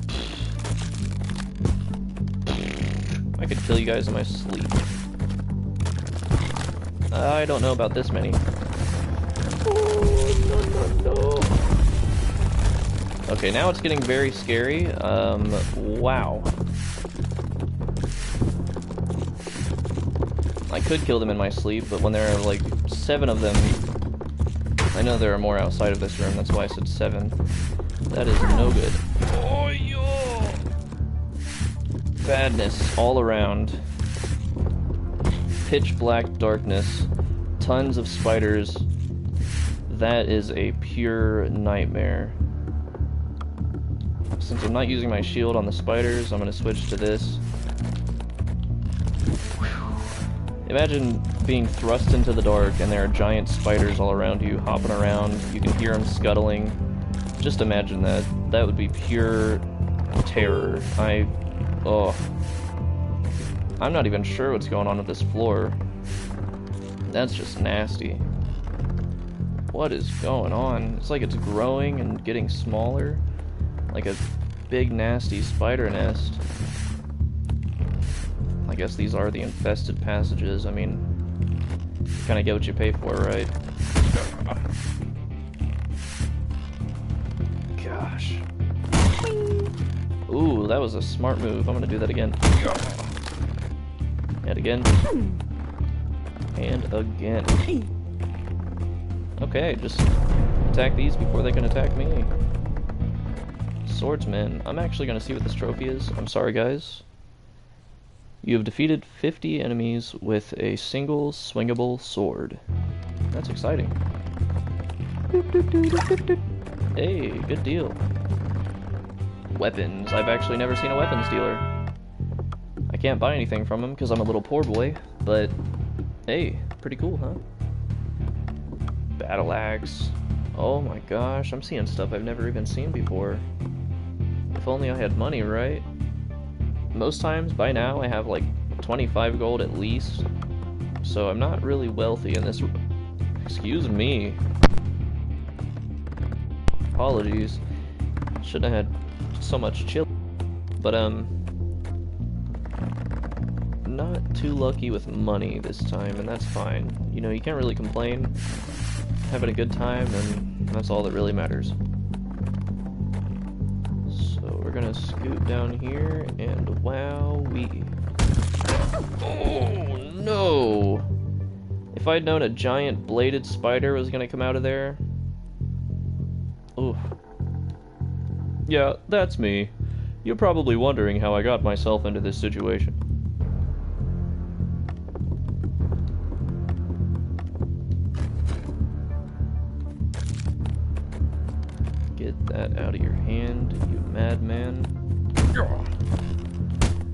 Speaker 1: I could kill you guys in my sleep. I don't know about this many. Oh, no, no, no. Okay, now it's getting very scary. Wow. I could kill them in my sleep, but when there are like 7 of them, I know there are more outside of this room, that's why I said 7. That is no good. Oh, yo! Badness all around. Pitch black darkness. Tons of spiders. That is a pure nightmare. Since I'm not using my shield on the spiders, I'm going to switch to this. Imagine being thrust into the dark and there are giant spiders all around you, hopping around. You can hear them scuttling. Just imagine that. That would be pure terror. Oh. I'm not even sure what's going on with this floor. That's just nasty. What is going on? It's like it's growing and getting smaller. Like a big nasty spider nest. I guess these are the infested passages. I mean, you kind of get what you pay for, right? Gosh. Ooh, that was a smart move. I'm gonna do that again. And again. And again. Okay, just attack these before they can attack me. Swordsman. I'm actually gonna see what this trophy is. I'm sorry, guys. You have defeated 50 enemies with a single swingable sword. That's exciting. Hey, good deal. Weapons. I've actually never seen a weapons dealer. I can't buy anything from him because I'm a little poor boy, but hey, pretty cool, huh? Battle axe. Oh my gosh, I'm seeing stuff I've never even seen before. If only I had money, right? Most times, by now, I have like 25 gold at least, so I'm not really wealthy in this. Excuse me. Apologies. Shouldn't have had so much chill. But, not too lucky with money this time, and that's fine. You know, you can't really complain. Having a good time, and that's all that really matters. We're gonna scoot down here, and wowee. Oh no! If I'd known a giant bladed spider was gonna come out of there. Oof. Yeah, that's me. You're probably wondering how I got myself into this situation. Get that out of your hand, you madman.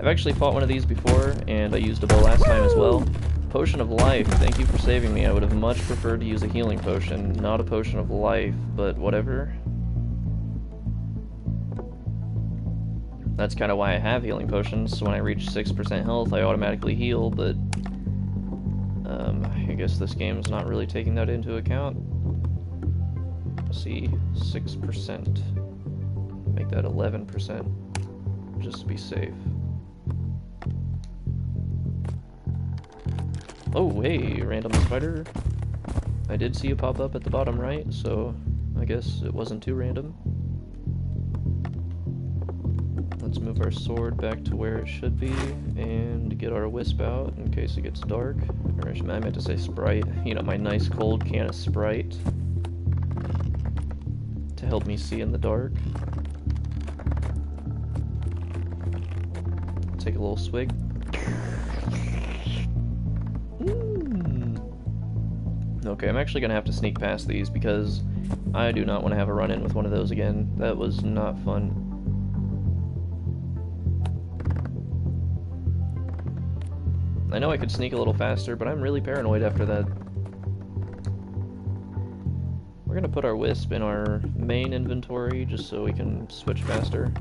Speaker 1: I've actually fought one of these before, and I used a bow last time as well. Potion of life, thank you for saving me. I would have much preferred to use a healing potion, not a potion of life, but whatever. That's kind of why I have healing potions, so when I reach 6% health I automatically heal, but I guess this game's not really taking that into account. See, 6%. Make that 11%, just to be safe. Oh, hey, random spider. I did see you pop up at the bottom right, so I guess it wasn't too random. Let's move our sword back to where it should be, and get our wisp out in case it gets dark. Or I meant to say Sprite. You know, my nice cold can of Sprite. To help me see in the dark. Take a little swig. Okay, I'm actually gonna have to sneak past these because I do not want to have a run-in with one of those again. That was not fun. I know I could sneak a little faster, but I'm really paranoid after that. We're gonna put our wisp in our main inventory just so we can switch faster.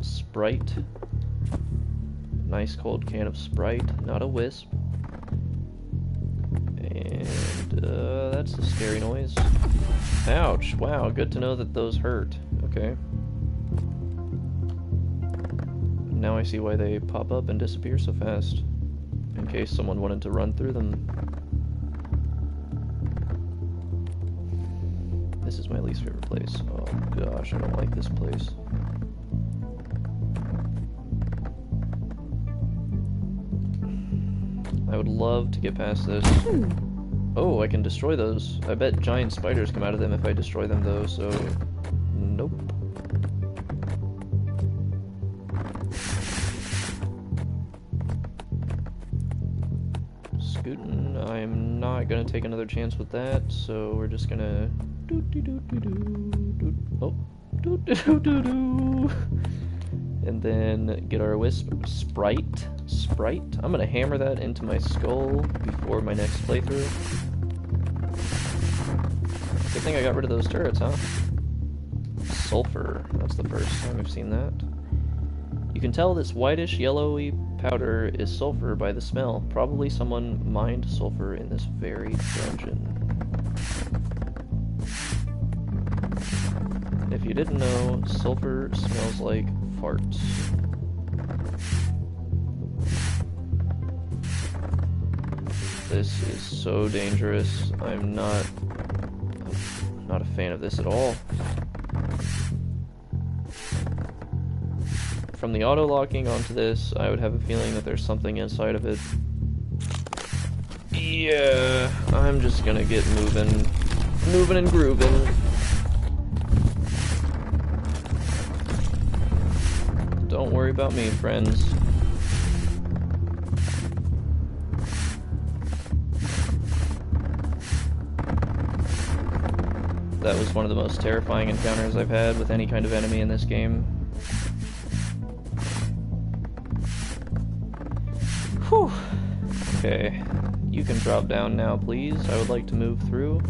Speaker 1: Sprite. Nice cold can of Sprite, not a wisp. And that's a scary noise. Ouch, wow, good to know that those hurt. Okay. Now I see why they pop up and disappear so fast. In case someone wanted to run through them. This is my least favorite place. Oh gosh, I don't like this place. I would love to get past this. Oh, I can destroy those. I bet giant spiders come out of them if I destroy them though, so... Nope. Scootin', I'm not gonna take another chance with that, so we're just gonna... Oh. And then get our wisp. Sprite. I'm gonna hammer that into my skull before my next playthrough. Good thing I got rid of those turrets, huh? Sulfur. That's the first time I've seen that. You can tell this whitish yellowy powder is sulfur by the smell. Probably someone mined sulfur in this very dungeon. If you didn't know, sulfur smells like farts. This is so dangerous. I'm not a fan of this at all. From the auto-locking onto this, I would have a feeling that there's something inside of it. Yeah, I'm just gonna get moving and grooving. Don't worry about me, friends. That was one of the most terrifying encounters I've had with any kind of enemy in this game. Whew. Okay, you can drop down now, please. I would like to move through.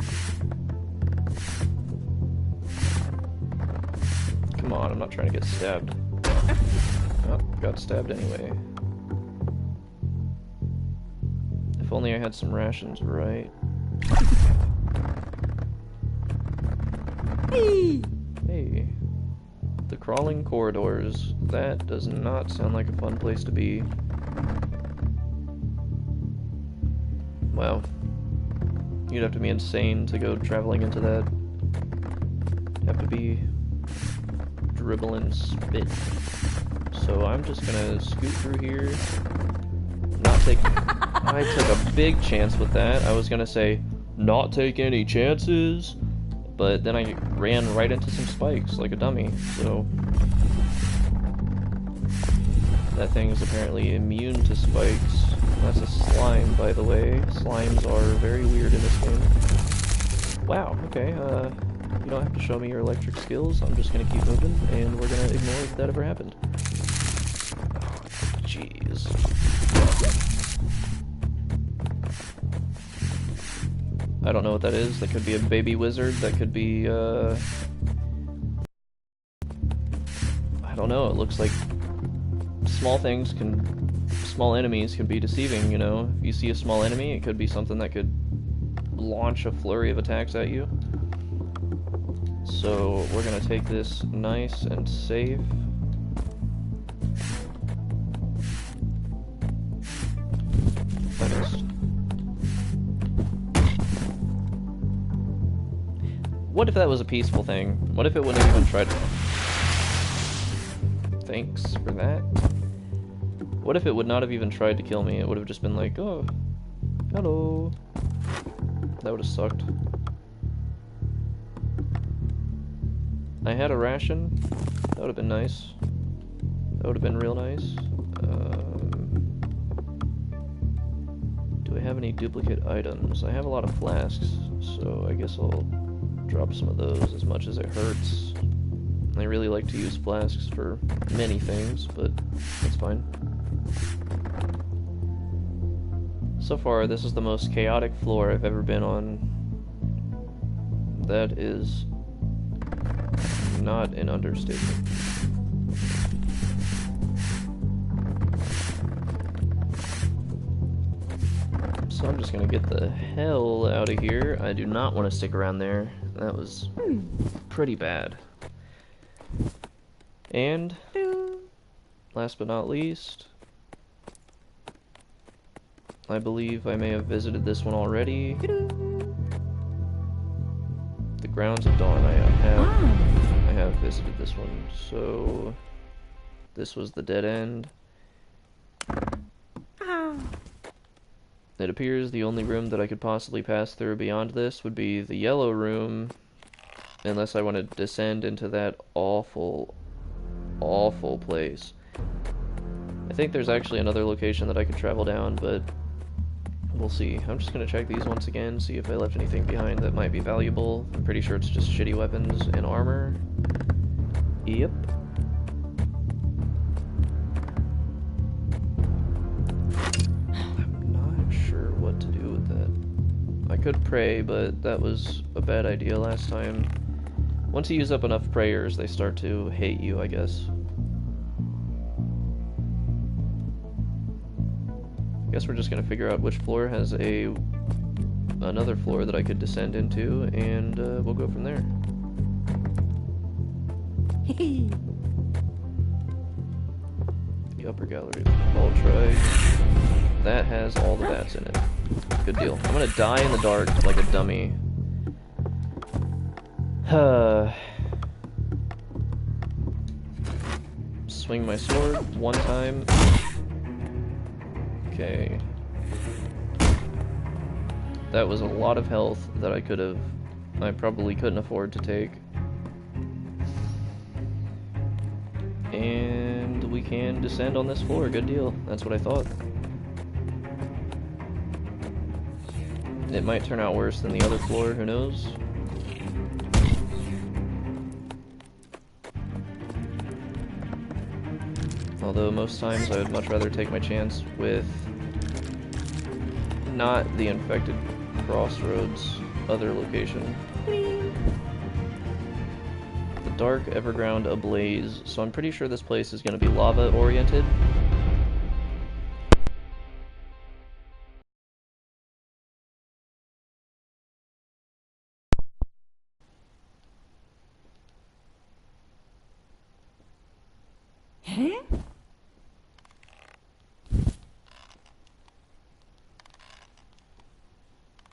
Speaker 1: Come on, I'm not trying to get stabbed. Oh, got stabbed anyway. If only I had some rations, right? Hey. The crawling corridors. That does not sound like a fun place to be. Wow. You'd have to be insane to go traveling into that. Have to be dribbling spit. So I'm just gonna scoot through here. Not take... I took a big chance with that. I was gonna say, not take any chances. But then I ran right into some spikes like a dummy, so... That thing is apparently immune to spikes. That's a slime, by the way. Slimes are very weird in this game. Wow, okay, you don't have to show me your electric skills. I'm just gonna keep moving, and we're gonna ignore if that ever happened. Jeez. I don't know what that is. That could be a baby wizard. That could be, I don't know. It looks like small enemies can be deceiving, you know? If you see a small enemy, it could be something that could launch a flurry of attacks at you. So, we're gonna take this nice and safe. What if that was a peaceful thing? What if it wouldn't even try to... Thanks for that. What if it would not have even tried to kill me? It would have just been like, oh, hello. That would have sucked. I had a ration. That would have been nice. That would have been real nice. Do I have any duplicate items? I have a lot of flasks, so I guess I'll drop some of those as much as it hurts. I really like to use flasks for many things, but that's fine. So far, this is the most chaotic floor I've ever been on. That is not an understatement. So I'm just gonna get the hell out of here. I do not want to stick around there. That was pretty bad. And, last but not least, I believe I may have visited this one already. The Grounds of Dawn. I
Speaker 2: Ah.
Speaker 1: have visited this one. So this was the dead end.
Speaker 2: Ah.
Speaker 1: It appears the only room that I could possibly pass through beyond this would be the yellow room, unless I want to descend into that awful, awful place. I think there's actually another location that I could travel down, but we'll see. I'm just going to check these once again, see if I left anything behind that might be valuable. I'm pretty sure it's just shitty weapons and armor. Yep. I'm not sure what to do with that. I could pray, but that was a bad idea last time. Once you use up enough prayers, they start to hate you, I guess. Guess we're just gonna figure out which floor has another floor that I could descend into, and we'll go from there. The upper gallery of the ball tried. That has all the bats in it. Good deal. I'm gonna die in the dark like a dummy. Swing my sword one time. Okay. That was a lot of health that I probably couldn't afford to take. And we can descend on this floor, good deal. That's what I thought. It might turn out worse than the other floor, who knows? Although most times I would much rather take my chance with not the infected crossroads other location. The dark everground ablaze, so I'm pretty sure this place is going to be lava oriented.
Speaker 2: Huh?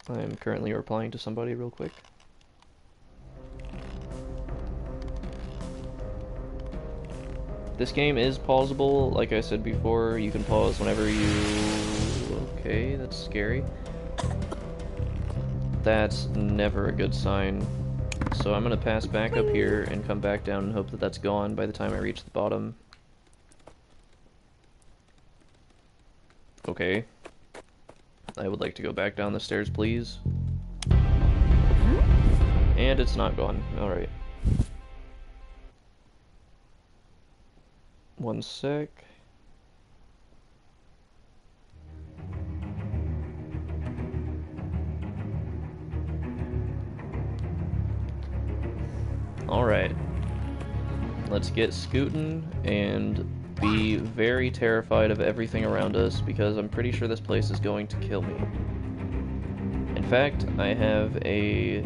Speaker 1: I'm currently replying to somebody real quick. This game is pausable, like I said before. You can pause whenever you... Okay, that's scary. That's never a good sign. So I'm gonna pass back up here and come back down and hope that that's gone by the time I reach the bottom. Okay. I would like to go back down the stairs, please. And it's not gone. Alright. One sec. Alright. Let's get scooting and be very terrified of everything around us, because I'm pretty sure this place is going to kill me. In fact, I have a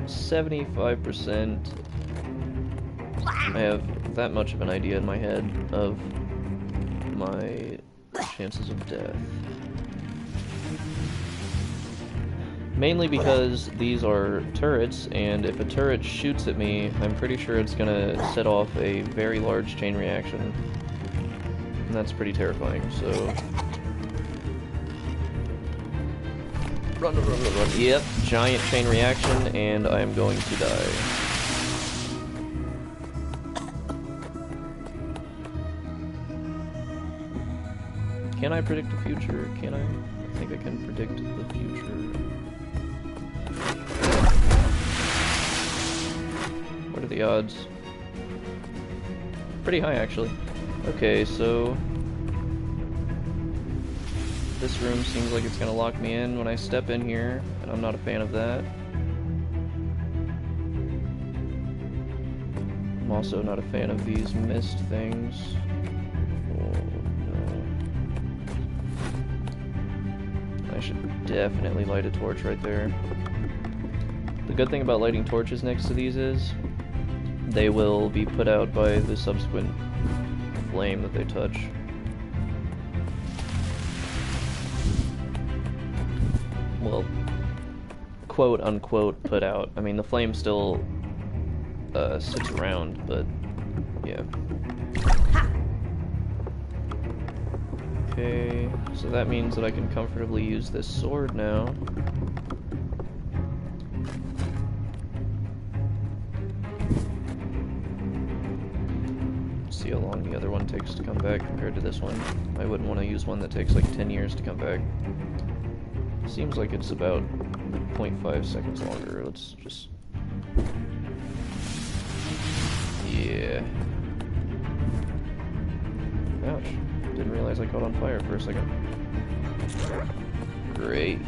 Speaker 1: 75%... I have that much of an idea in my head of my chances of death. Mainly because these are turrets, and if a turret shoots at me, I'm pretty sure it's gonna set off a very large chain reaction. And that's pretty terrifying, so... Run, run, run, run, run. Yep, giant chain reaction, and I am going to die. Can I predict the future? Can I? I think I can predict the future. What are the odds? Pretty high, actually. Okay, so... this room seems like it's gonna lock me in when I step in here, and I'm not a fan of that. I'm also not a fan of these mist things. I should definitely light a torch right there. The good thing about lighting torches next to these is they will be put out by the subsequent flame that they touch. Well, quote unquote put out. I mean, the flame still sits around, but yeah. Okay, so that means that I can comfortably use this sword now. See how long the other one takes to come back compared to this one. I wouldn't want to use one that takes like 10 years to come back. Seems like it's about 0.5 seconds longer. Let's just... Yeah. Ouch. Didn't realize I caught on fire for a second. Great.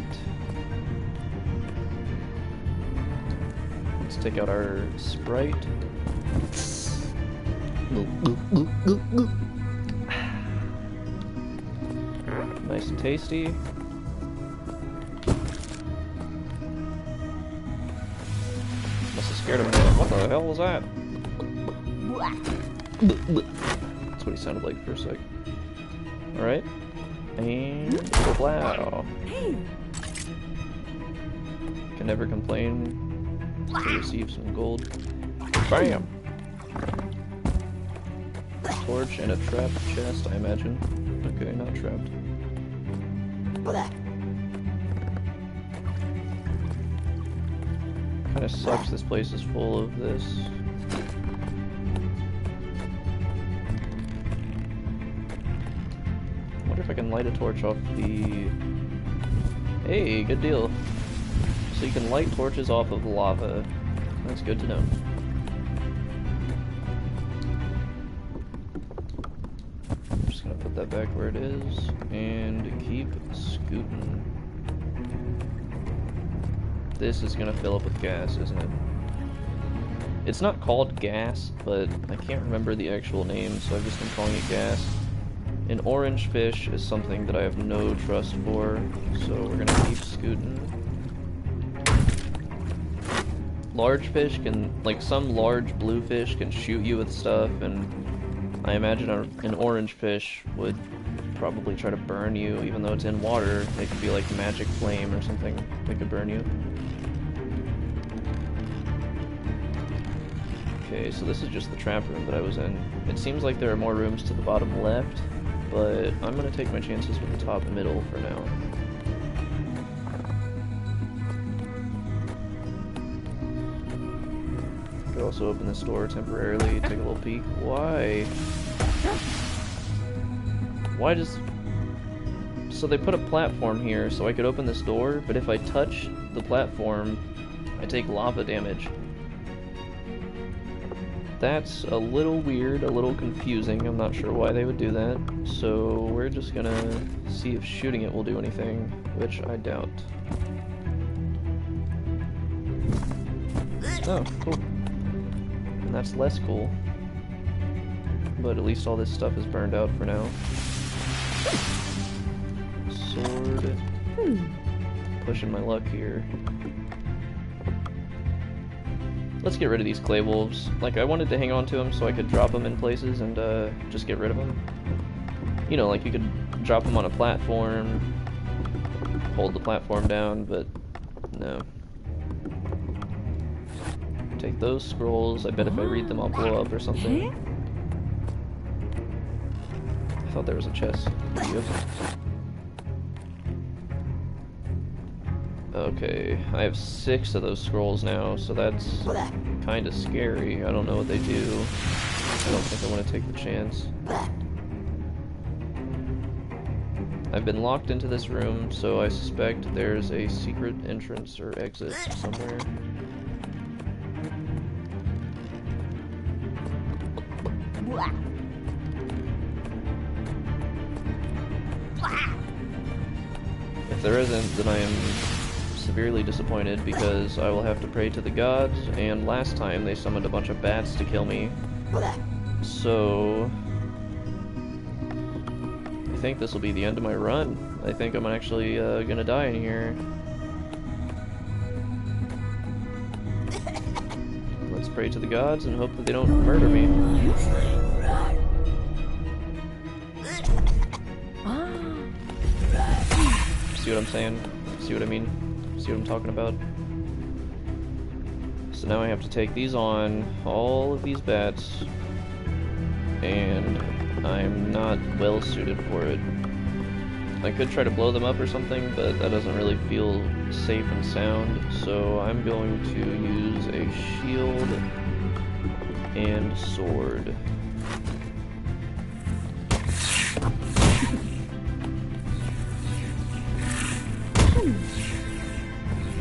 Speaker 1: Let's take out our Sprite. Nice and tasty. Must have scared him. What the hell was that? That's what he sounded like for a sec. Alright. And wow. Can never complain to receive some gold. Bam! Torch and a trapped chest, I imagine. Okay, not trapped. Kinda sucks this place is full of this. I wonder if I can light a torch off the... Hey, good deal. So you can light torches off of lava. That's good to know. I'm just gonna put that back where it is and keep scooting. This is gonna fill up with gas, isn't it? It's not called gas, but I can't remember the actual name, so I've just been calling it gas. An orange fish is something that I have no trust for, so we're gonna keep scooting. Large fish can, like some large blue fish can shoot you with stuff, and I imagine an orange fish would probably try to burn you, even though it's in water. It could be like magic flame or something that could burn you. Okay, so this is just the trap room that I was in. It seems like there are more rooms to the bottom left, but I'm gonna take my chances with the top middle for now. Could also open this door temporarily, take a little peek. Why? Why does... So they put a platform here so I could open this door, but if I touch the platform, I take lava damage. That's a little weird, a little confusing. I'm not sure why they would do that. So we're just gonna see if shooting it will do anything, which I doubt. Oh, cool. And that's less cool. But at least all this stuff is burned out for now. Sword. Pushing my luck here. Let's get rid of these clay wolves. Like, I wanted to hang on to them so I could drop them in places and just get rid of them. You know, like you could drop them on a platform, hold the platform down, but no. Take those scrolls. I bet if I read them I'll blow up or something. I thought there was a chest. Yep. Okay, I have 6 of those scrolls now, so that's kind of scary. I don't know what they do. I don't think I want to take the chance. I've been locked into this room, so I suspect there's a secret entrance or exit somewhere. If there isn't, then I am severely disappointed because I will have to pray to the gods, and last time they summoned a bunch of bats to kill me. So I think this will be the end of my run. I think I'm actually gonna die in here. Let's pray to the gods and hope that they don't murder me. See what I'm saying? See what I mean? See what I'm talking about? So now I have to take these on, all of these bats, and I'm not well suited for it. I could try to blow them up or something, but that doesn't really feel safe and sound, so I'm going to use a shield and sword.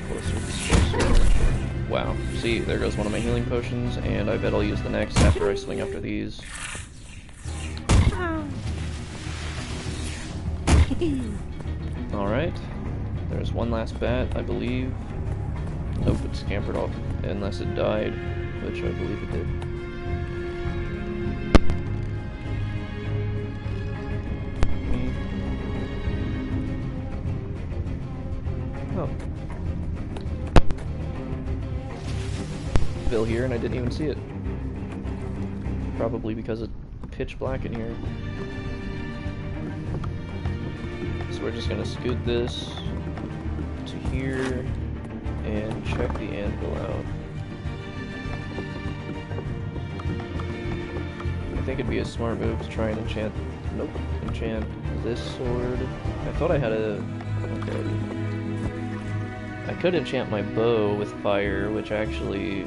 Speaker 1: Closer. Wow. See, there goes one of my healing potions, and I bet I'll use the next after I swing after these. Alright. There's one last bat, I believe. Nope, it scampered off, unless it died, which I believe it did. Oh. Bill here, and I didn't even see it. Probably because it's pitch black in here. So we're just gonna scoot this to here and check the anvil out. I think it'd be a smart move to try and enchant. Nope, enchant this sword. I thought I had a. Okay. I could enchant my bow with fire, which actually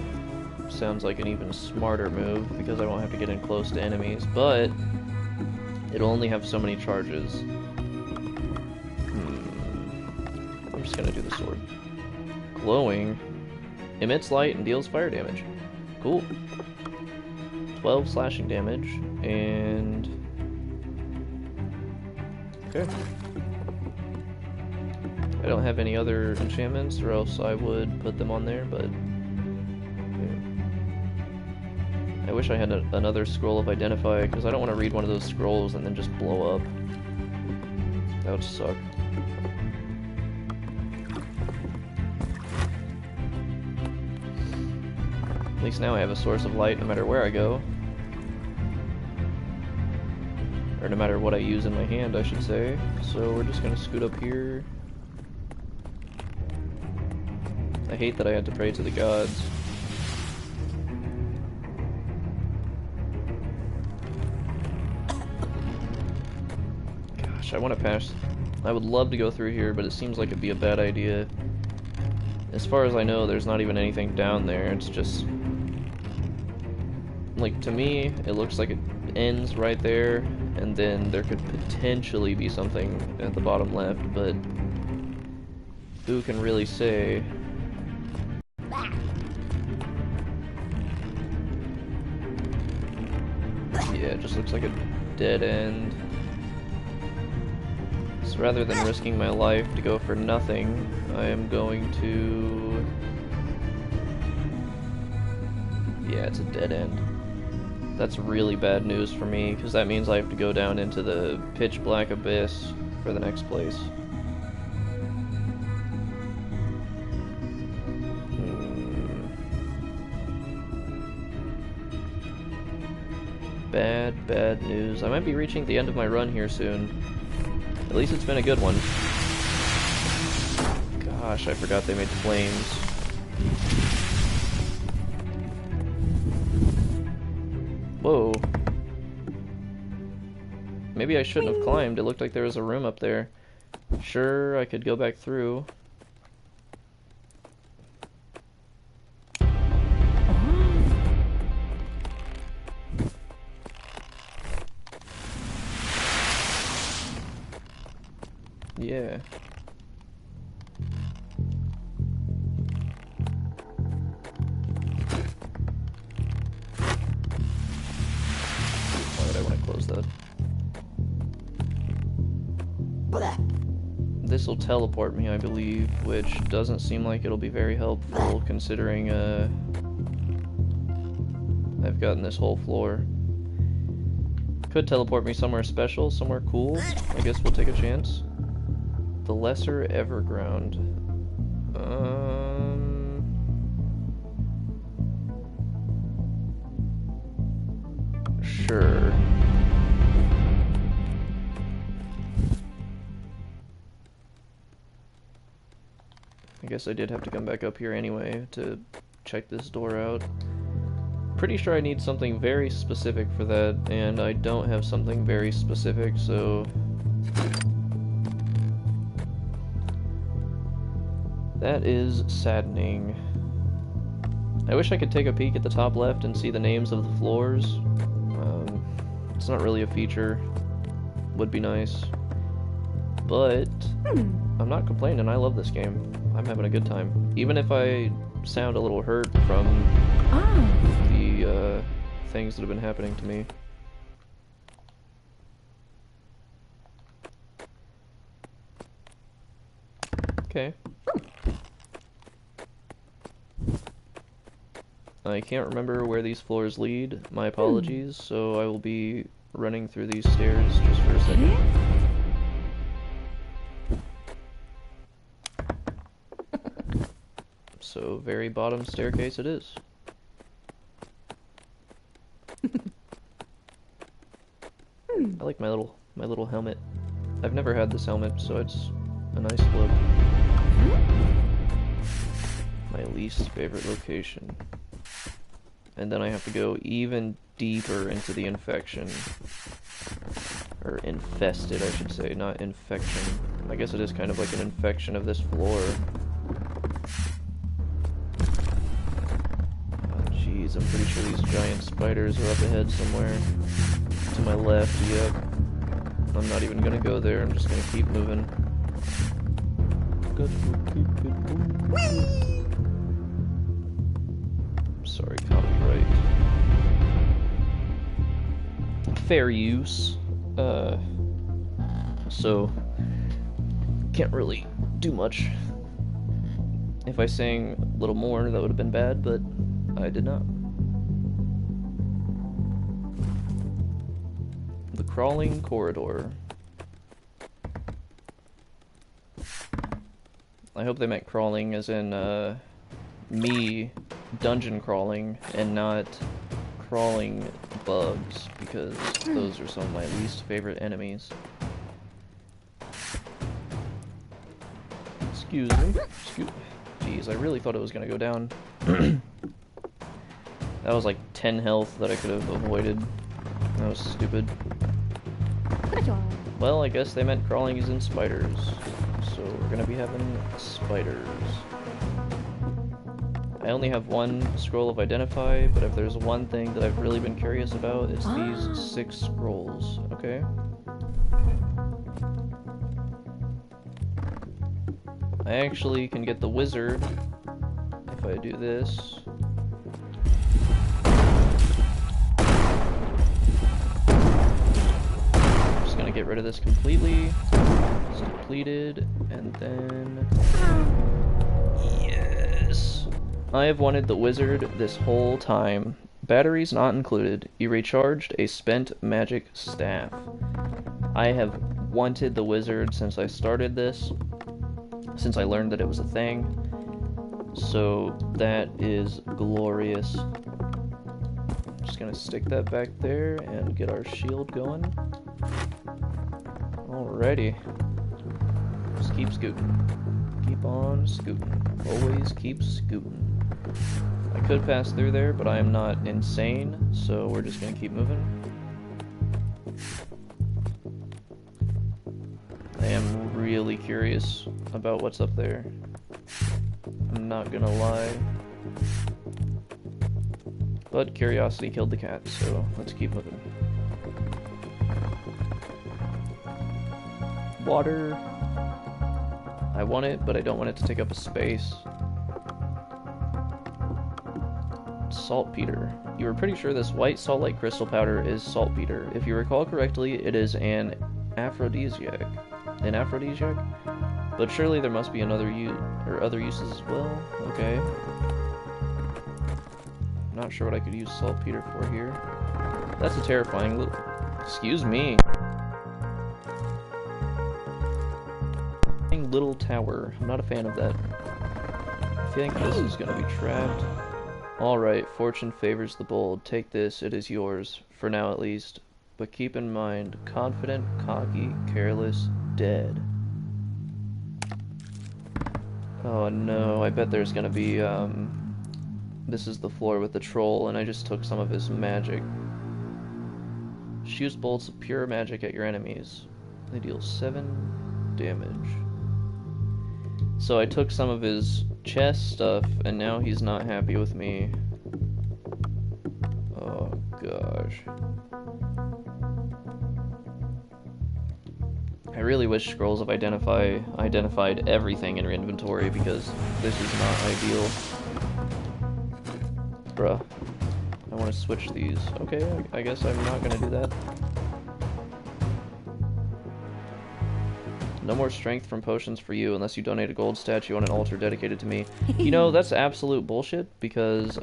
Speaker 1: sounds like an even smarter move because I won't have to get in close to enemies, but it'll only have so many charges. I'm just gonna do the sword. Glowing. Emits light and deals fire damage. Cool. 12 slashing damage, and... okay. I don't have any other enchantments, or else I would put them on there, but... yeah. I wish I had another scroll of Identify, because I don't want to read one of those scrolls and then just blow up. That would suck. At least now I have a source of light no matter where I go. Or no matter what I use in my hand, I should say. So we're just gonna scoot up here. I hate that I had to pray to the gods. Gosh, I want to pass. I would love to go through here, but it seems like it'd be a bad idea. As far as I know, there's not even anything down there. It's just... like, to me, it looks like it ends right there, and then there could potentially be something at the bottom left, but who can really say? Yeah, it just looks like a dead end. So rather than risking my life to go for nothing, I am going to... yeah, it's a dead end. That's really bad news for me, because that means I have to go down into the pitch black abyss for the next place. Bad news. I might be reaching the end of my run here soon. At least it's been a good one. Gosh, I forgot they made flames. Whoa. Maybe I shouldn't have climbed. It looked like there was a room up there. Sure, I could go back through. Yeah. Why would I want to close that? This will teleport me, I believe, which doesn't seem like it'll be very helpful considering I've gotten this whole floor. Could teleport me somewhere special, somewhere cool. I guess we'll take a chance. The Lesser Everground. Sure. I guess I did have to come back up here anyway to check this door out. Pretty sure I need something very specific for that, and I don't have something very specific, so... That is saddening. I wish I could take a peek at the top left and see the names of the floors. It's not really a feature. Would be nice. But I'm not complaining. I love this game. I'm having a good time. Even if I sound a little hurt from the things that have been happening to me. Okay. I can't remember where these floors lead. My apologies, so I will be running through these stairs just for a second. So, very bottom staircase it is. I like my little helmet. I've never had this helmet, so it's a nice look. My least favorite location. And then I have to go even deeper into the infection. Or infested, I should say, not infection. I guess it is kind of like an infection of this floor. Oh jeez, I'm pretty sure these giant spiders are up ahead somewhere. To my left, yep. I'm not even gonna go there, I'm just gonna keep moving. Sorry, copyright. Fair use. So can't really do much. If I sang a little more, that would have been bad, but I did not. The crawling corridor. I hope they meant crawling as in, me dungeon crawling and not crawling bugs, because those are some of my least favorite enemies. Excuse me. Jeez, I really thought it was gonna go down. That was like 10 health that I could have avoided. That was stupid. Well, I guess they meant crawling as in spiders. So we're gonna be having spiders. I only have one scroll of identify, but if there's one thing that I've really been curious about, it's these 6 scrolls, okay? I actually can get the wizard if I do this. Just gonna get rid of this completely. It's completed, and then... Yes! I have wanted the wizard this whole time. Batteries not included. You recharged a spent magic staff. I have wanted the wizard since I started this. Since I learned that it was a thing. So that is glorious. Just gonna stick that back there and get our shield going. Alrighty. Just keep scooting. Keep on scooting. Always keep scooting. I could pass through there, but I am not insane, so we're just gonna keep moving. I am really curious about what's up there. I'm not gonna lie. But curiosity killed the cat, so let's keep moving. Water. I want it, but I don't want it to take up a space. Saltpeter. You were pretty sure this white salt-like crystal powder is saltpeter. If you recall correctly, it is an aphrodisiac. An aphrodisiac? But surely there must be another other uses as well. Okay. Not sure what I could use saltpeter for here. That's a terrifying little... Excuse me. Little tower. I'm not a fan of that. I think this is gonna be trapped. Alright, fortune favors the bold. Take this, it is yours. For now at least. But keep in mind, confident, cocky, careless, dead. Oh no, I bet there's gonna be, this is the floor with the troll, and I just took some of his magic. Shoots bolts of pure magic at your enemies. They deal 7 damage. So I took some of his chest stuff, and now he's not happy with me. Oh gosh. I really wish scrolls of identified everything in your inventory, because this is not ideal. Bruh. I want to switch these. Okay, I guess I'm not gonna do that. No more strength from potions for you unless you donate a gold statue on an altar dedicated to me. You know, that's absolute bullshit, because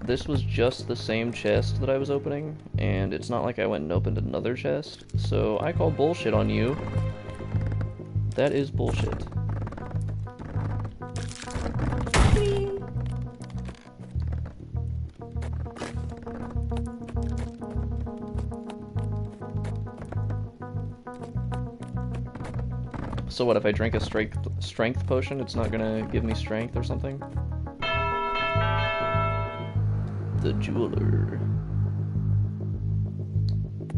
Speaker 1: this was just the same chest that I was opening, and it's not like I went and opened another chest, so I call bullshit on you. That is bullshit. So what, if I drink a strength potion, it's not gonna give me strength or something? The jeweler.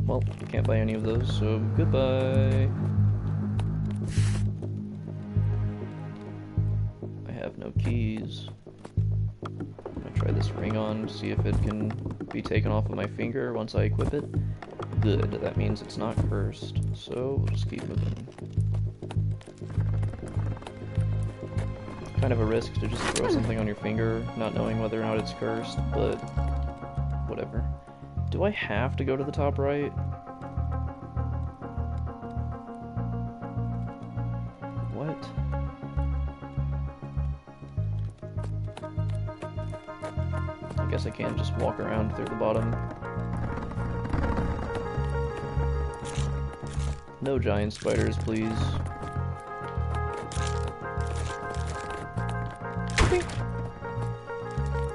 Speaker 1: Well, I can't buy any of those, so goodbye. I have no keys. I'm gonna try this ring on, see if it can be taken off of my finger once I equip it. Good, that means it's not cursed, so we'll just keep moving. Kind of a risk to just throw something on your finger, not knowing whether or not it's cursed, but whatever. Do I have to go to the top right? What? I guess I can just walk around through the bottom. No giant spiders, please.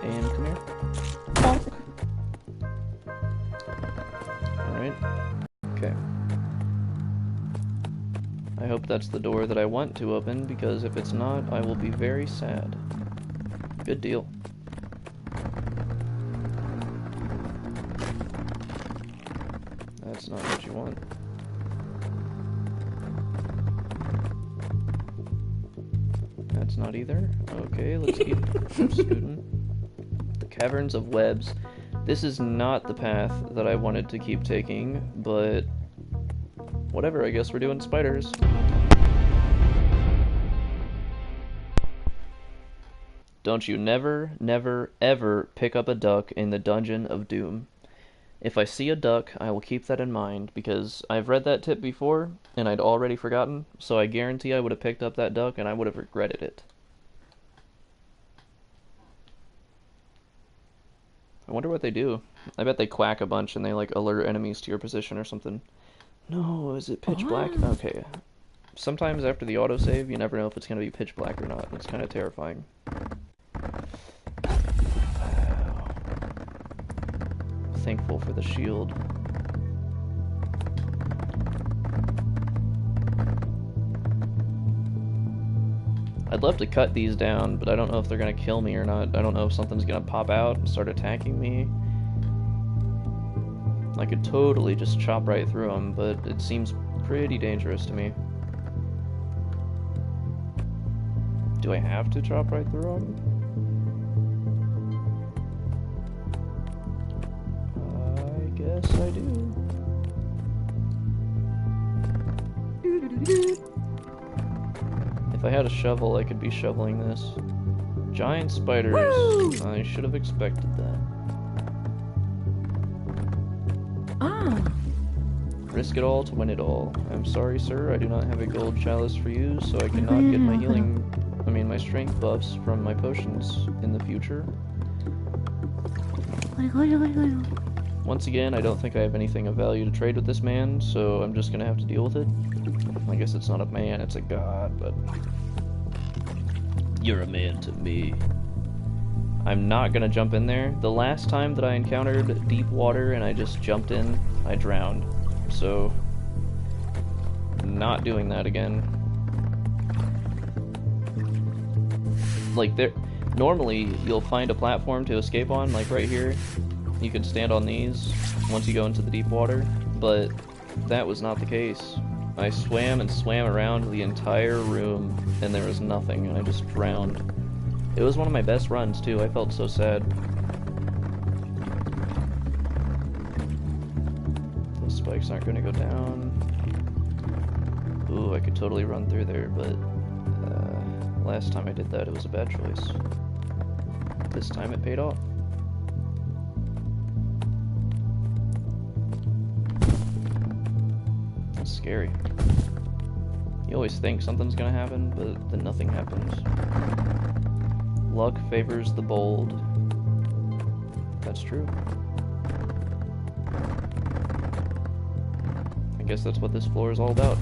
Speaker 1: And come here. Bonk. Alright. Okay. I hope that's the door that I want to open, because if it's not, I will be very sad. Good deal. That's not what you want. That's not either. Okay, let's keep scooting. The Caverns of Webs. This is not the path that I wanted to keep taking, but whatever, I guess we're doing spiders. Don't you never, never, ever pick up a duck in the Dungeon of Doom. If I see a duck, I will keep that in mind, because I've read that tip before, and I'd already forgotten, so I guarantee I would have picked up that duck and I would have regretted it. I wonder what they do. I bet they quack a bunch and they like alert enemies to your position or something. No, is it pitch black? Okay. Sometimes after the autosave, you never know if it's going to be pitch black or not. It's kind of terrifying. Thankful for the shield. I'd love to cut these down, but I don't know if they're gonna kill me or not. I don't know if something's gonna pop out and start attacking me. I could totally just chop right through them, but it seems pretty dangerous to me. Do I have to chop right through them? I guess I do. If I had a shovel, I could be shoveling this. Giant spiders.
Speaker 2: Woo!
Speaker 1: I should have expected that.
Speaker 2: Ah.
Speaker 1: Risk it all to win it all. I'm sorry, sir, I do not have a gold chalice for you, so I cannot get my strength buffs from my potions in the future. Once again, I don't think I have anything of value to trade with this man, so I'm just gonna have to deal with it. I guess it's not a man, it's a god, but... You're a man to me. I'm not gonna jump in there. The last time that I encountered deep water and I just jumped in, I drowned. So... not doing that again. Like, Normally, you'll find a platform to escape on, like right here. You can stand on these once you go into the deep water, but that was not the case. I swam and swam around the entire room, and there was nothing, and I just drowned. It was one of my best runs, too. I felt so sad. Those spikes aren't going to go down. Ooh, I could totally run through there, but last time I did that, it was a bad choice. This time it paid off. That's scary. You always think something's gonna happen, but then nothing happens. Luck favors the bold. That's true. I guess that's what this floor is all about.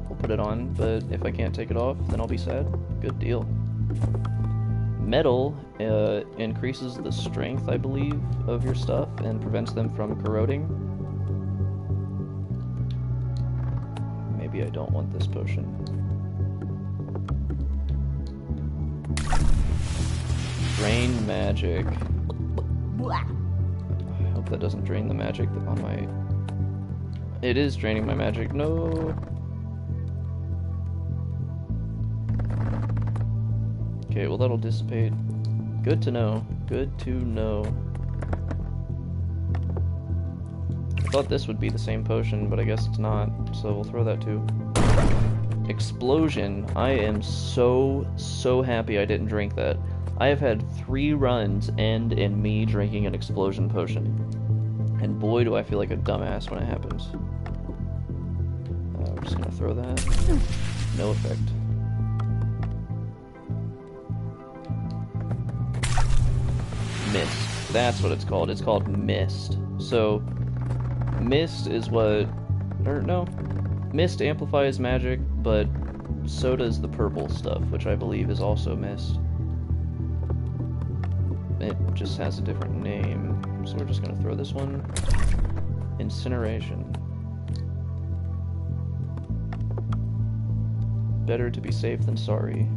Speaker 1: We'll put it on, but if I can't take it off, then I'll be sad. Good deal. Metal increases the strength, I believe, of your stuff and prevents them from corroding. Maybe I don't want this potion. Drain magic. I hope that doesn't drain the magic on my... It is draining my magic. No. Okay, well that'll dissipate. Good to know. Good to know. I thought this would be the same potion, but I guess it's not, so we'll throw that too. Explosion. I am so happy I didn't drink that. I have had 3 runs end in me drinking an explosion potion. And boy do I feel like a dumbass when it happens. I'm just gonna throw that. No effect. Mist. That's what it's called. It's called mist. So, mist is what... Or, no. Mist amplifies magic, but so does the purple stuff, which I believe is also mist. It just has a different name. So we're just gonna throw this one. Incineration. Better to be safe than sorry.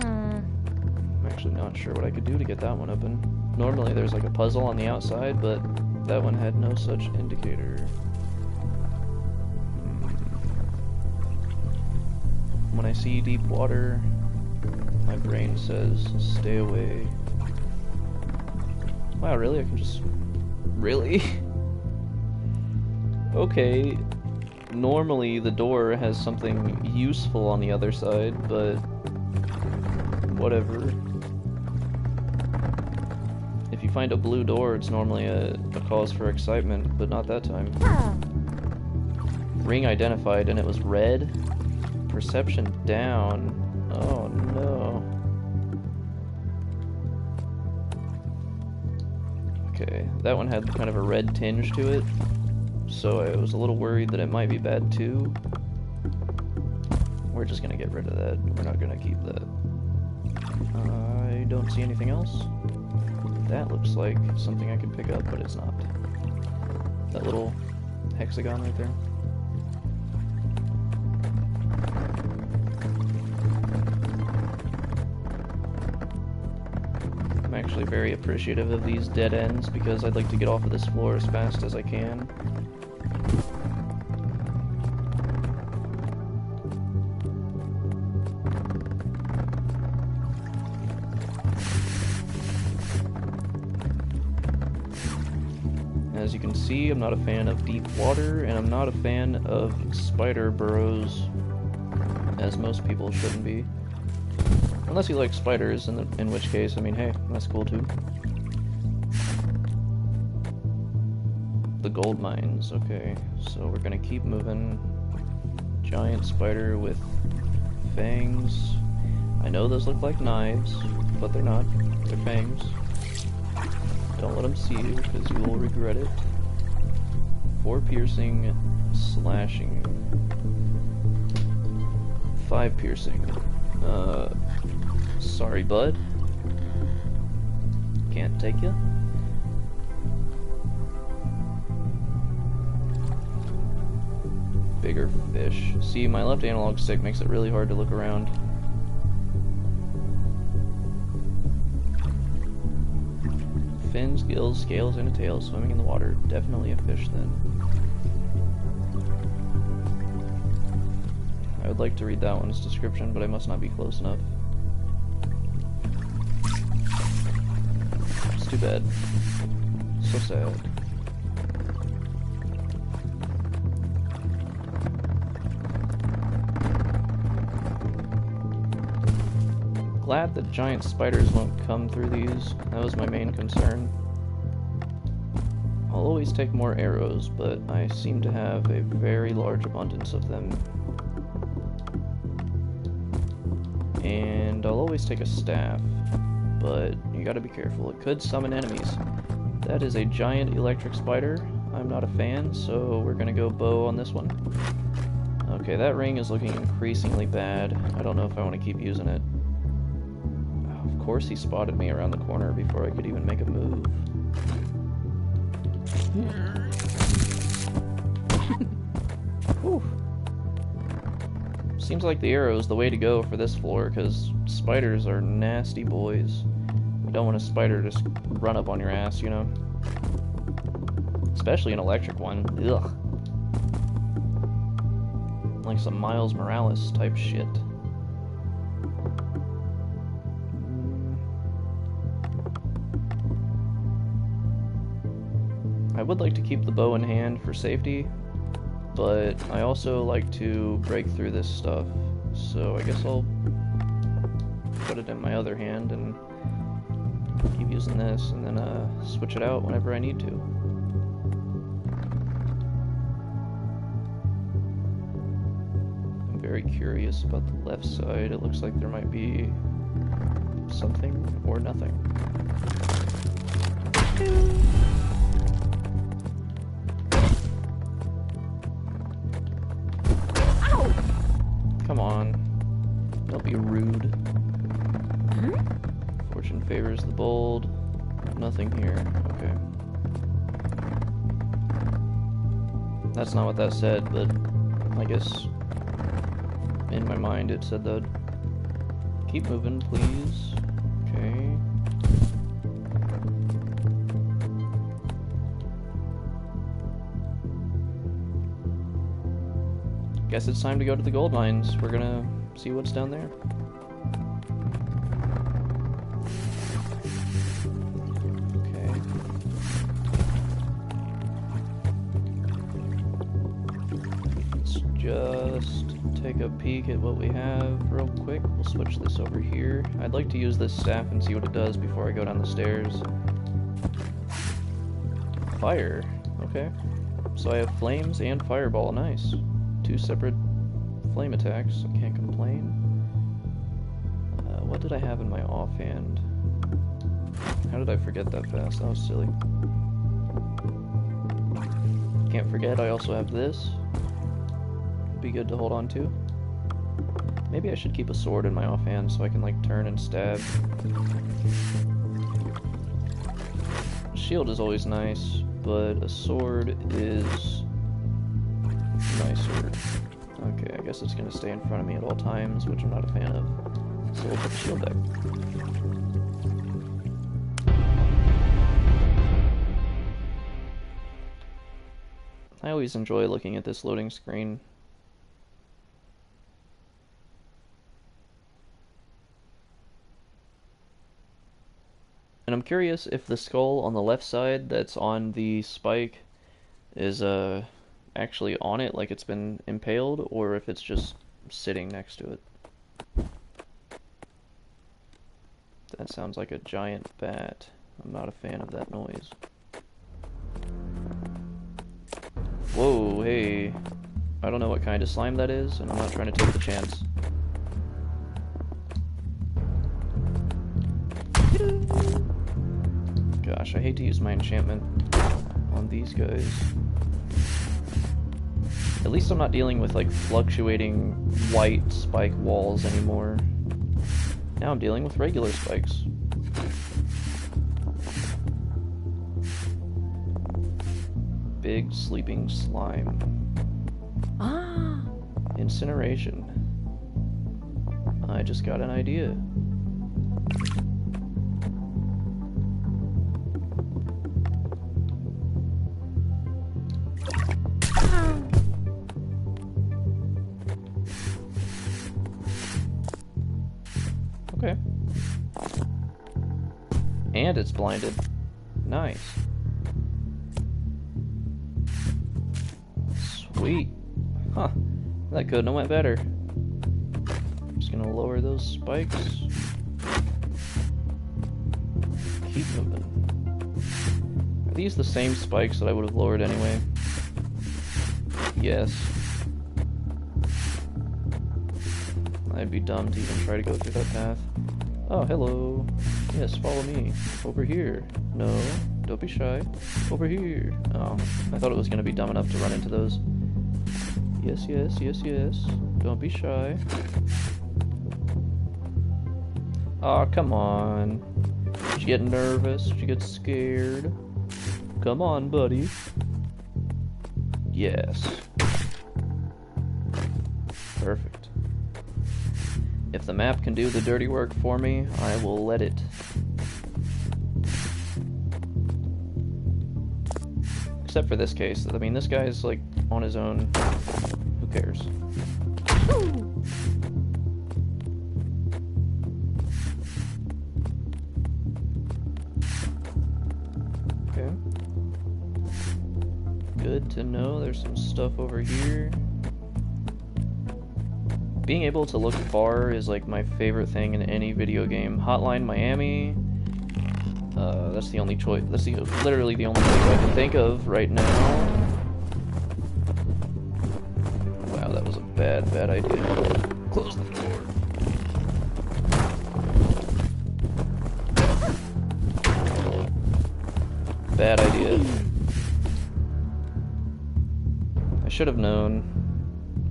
Speaker 1: I'm actually not sure what I could do to get that one open. Normally there's like a puzzle on the outside, but that one had no such indicator. When I see deep water, my brain says, stay away. Wow, really? I can just... Really? Okay. Normally the door has something useful on the other side, but... whatever. If you find a blue door, it's normally a cause for excitement, but not that time. Ring identified, and it was red. Perception down. Oh no. Okay, that one had kind of a red tinge to it, so I was a little worried that it might be bad too. We're just gonna get rid of that. We're not gonna keep that. I don't see anything else. That looks like something I can pick up, but it's not. That little hexagon right there. I'm actually very appreciative of these dead ends because I'd like to get off of this floor as fast as I can. As you can see, I'm not a fan of deep water, and I'm not a fan of spider burrows, as most people shouldn't be. Unless you like spiders, in which case, I mean, hey, that's cool too. The gold mines, okay, so we're gonna keep moving. Giant spider with fangs. I know those look like knives, but they're not. They're fangs. Don't let them see you, because you will regret it. 4 piercing, slashing. 5 piercing. Sorry, bud. Can't take ya. bigger fish. See, my left analog stick makes it really hard to look around. Fins, gills, scales, and a tail swimming in the water. Definitely a fish then. I would like to read that one's description, but I must not be close enough. It's too bad. So sad. Glad that giant spiders won't come through these. That was my main concern. I'll always take more arrows, but I seem to have a very large abundance of them. And I'll always take a staff, but you gotta be careful. It could summon enemies. That is a giant electric spider. I'm not a fan, so we're gonna go bow on this one. Okay, that ring is looking increasingly bad. I don't know if I want to keep using it. Of course he spotted me around the corner before I could even make a move. Whew. Seems like the arrow is the way to go for this floor, because spiders are nasty boys. You don't want a spider to just run up on your ass, you know? Especially an electric one. Ugh. Like some Miles Morales type shit. I would like to keep the bow in hand for safety, but I also like to break through this stuff, so I guess I'll put it in my other hand and keep using this, and then switch it out whenever I need to. I'm very curious about the left side. It looks like there might be something or nothing. Come on. Don't be rude. Fortune favors the bold. Nothing here. Okay. That's not what that said, but I guess in my mind it said that. Keep moving, please. Okay. Guess it's time to go to the gold mines. We're gonna see what's down there. Okay. Let's just take a peek at what we have real quick. We'll switch this over here. I'd like to use this staff and see what it does before I go down the stairs. Fire. Okay. So I have flames and fireball. Nice. Two separate flame attacks. I can't complain. What did I have in my offhand? How did I forget that fast? That was silly. Can't forget I also have this. Be good to hold on to. Maybe I should keep a sword in my offhand so I can like turn and stab. Shield is always nice, but a sword is nicer. Okay, I guess it's going to stay in front of me at all times, which I'm not a fan of. So we'll put the shield there. I always enjoy looking at this loading screen. And I'm curious if the skull on the left side that's on the spike is actually on it, like it's been impaled, or if it's just sitting next to it. That sounds like a giant bat. I'm not a fan of that noise. Whoa, hey. I don't know what kind of slime that is, and I'm not trying to take the chance. Gosh, I hate to use my enchantment on these guys. At least I'm not dealing with like fluctuating white spike walls anymore. Now I'm dealing with regular spikes. Big sleeping slime.
Speaker 2: Ah.
Speaker 1: Incineration. I just got an idea. Okay. And it's blinded. Nice. Sweet. Huh. That couldn't have went better. Just gonna lower those spikes. Keep moving. Are these the same spikes that I would have lowered anyway? Yes. I'd be dumb to even try to go through that path. Oh, hello. Yes, follow me. Over here. No, don't be shy. Over here. Oh, I thought it was going to be dumb enough to run into those. Yes, yes, yes, yes. Don't be shy. Aw, come on. Did you get nervous? Did you get scared? Come on, buddy. Yes. Perfect. If the map can do the dirty work for me, I will let it. Except for this case. I mean, this guy's like on his own. Who cares? Okay. Good to know. There's some stuff over here. Being able to look far is like my favorite thing in any video game. Hotline Miami. That's the only choice. That's literally the only thing I can think of right now. Wow, that was a bad idea. Close the door. Bad idea. I should have known.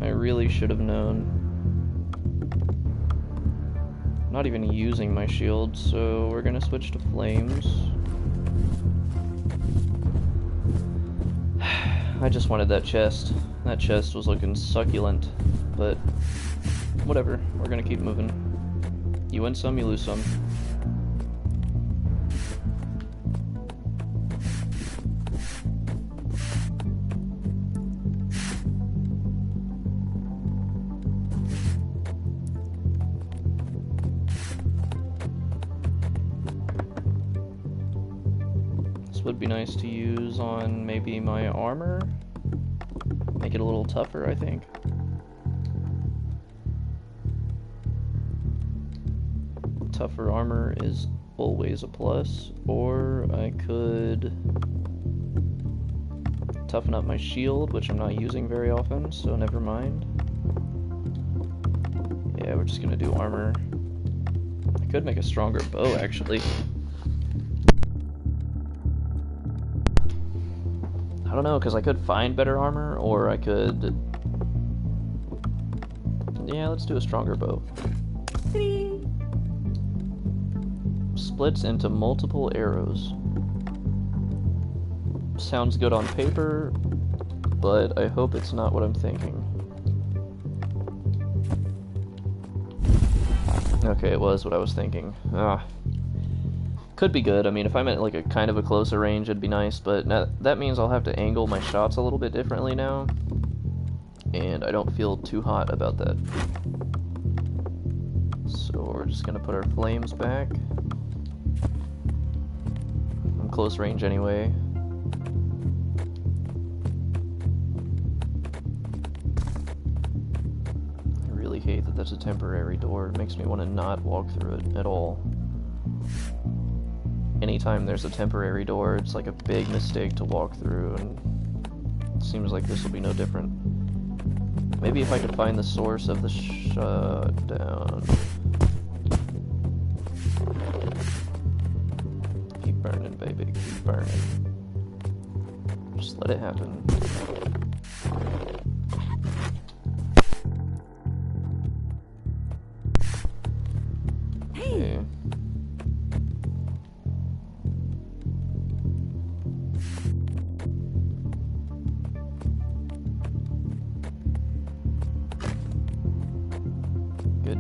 Speaker 1: I really should have known. Not even using my shield, so we're gonna switch to flames. I just wanted that chest. That chest was looking succulent, but whatever. We're gonna keep moving. You win some, you lose some. Would be nice to use on maybe my armor. Make it a little tougher, I think. Tougher armor is always a plus, or I could toughen up my shield, which I'm not using very often, so never mind. Yeah, we're just gonna do armor. I could make a stronger bow, actually. I don't know, because I could find better armor, or I could... Yeah, let's do a stronger bow. Splits into multiple arrows. Sounds good on paper, but I hope it's not what I'm thinking. Okay, it was what I was thinking. Could be good. I mean, if I'm at like a kind of a closer range, it'd be nice, but that means I'll have to angle my shots a little bit differently now, and I don't feel too hot about that. So we're just gonna put our flames back. I'm close range anyway. I really hate that that's a temporary door. It makes me want to not walk through it at all. Anytime there's a temporary door, it's like a big mistake to walk through, and it seems like this will be no different. Maybe if I could find the source of the shutdown. Keep burning, baby, keep burning. Just let it happen. Okay.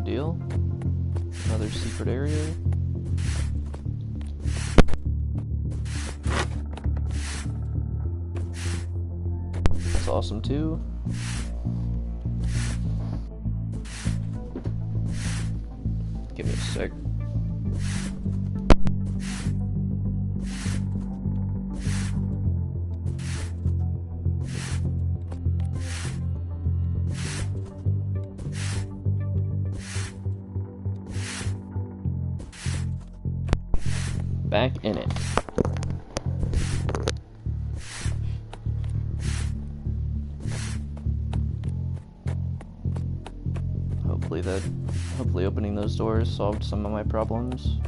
Speaker 1: good deal. Another secret area. That's awesome too. Give me a sec. Back in it. Hopefully opening those doors solved some of my problems.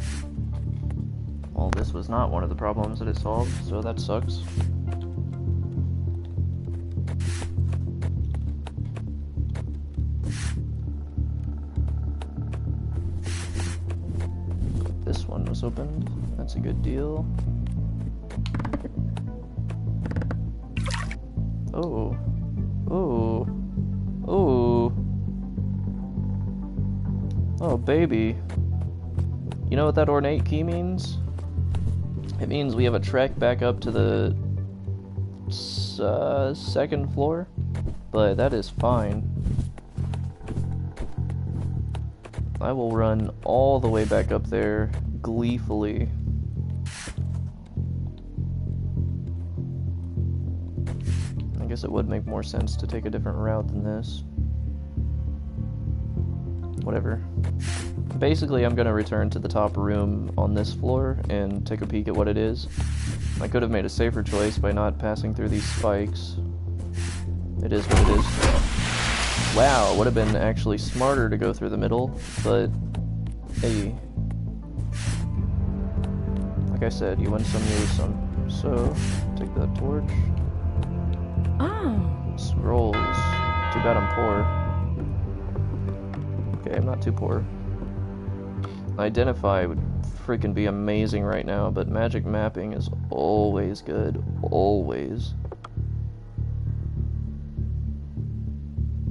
Speaker 1: Well, this was not one of the problems that it solved, so that sucks. This one was opened. That's a good deal. Oh. Oh. Oh. Oh, baby. You know what that ornate key means? It means we have a trek back up to the second floor, but that is fine. I will run all the way back up there gleefully. I guess it would make more sense to take a different route than this. Whatever. Basically, I'm gonna return to the top room on this floor and take a peek at what it is. I could have made a safer choice by not passing through these spikes. It is what it is. Wow, it would have been actually smarter to go through the middle, but hey. Like I said, you win some, you lose some. So, take that torch.
Speaker 2: Oh.
Speaker 1: Scrolls. Too bad I'm poor. Okay, I'm not too poor. Identify would freaking be amazing right now, but magic mapping is always good. Always.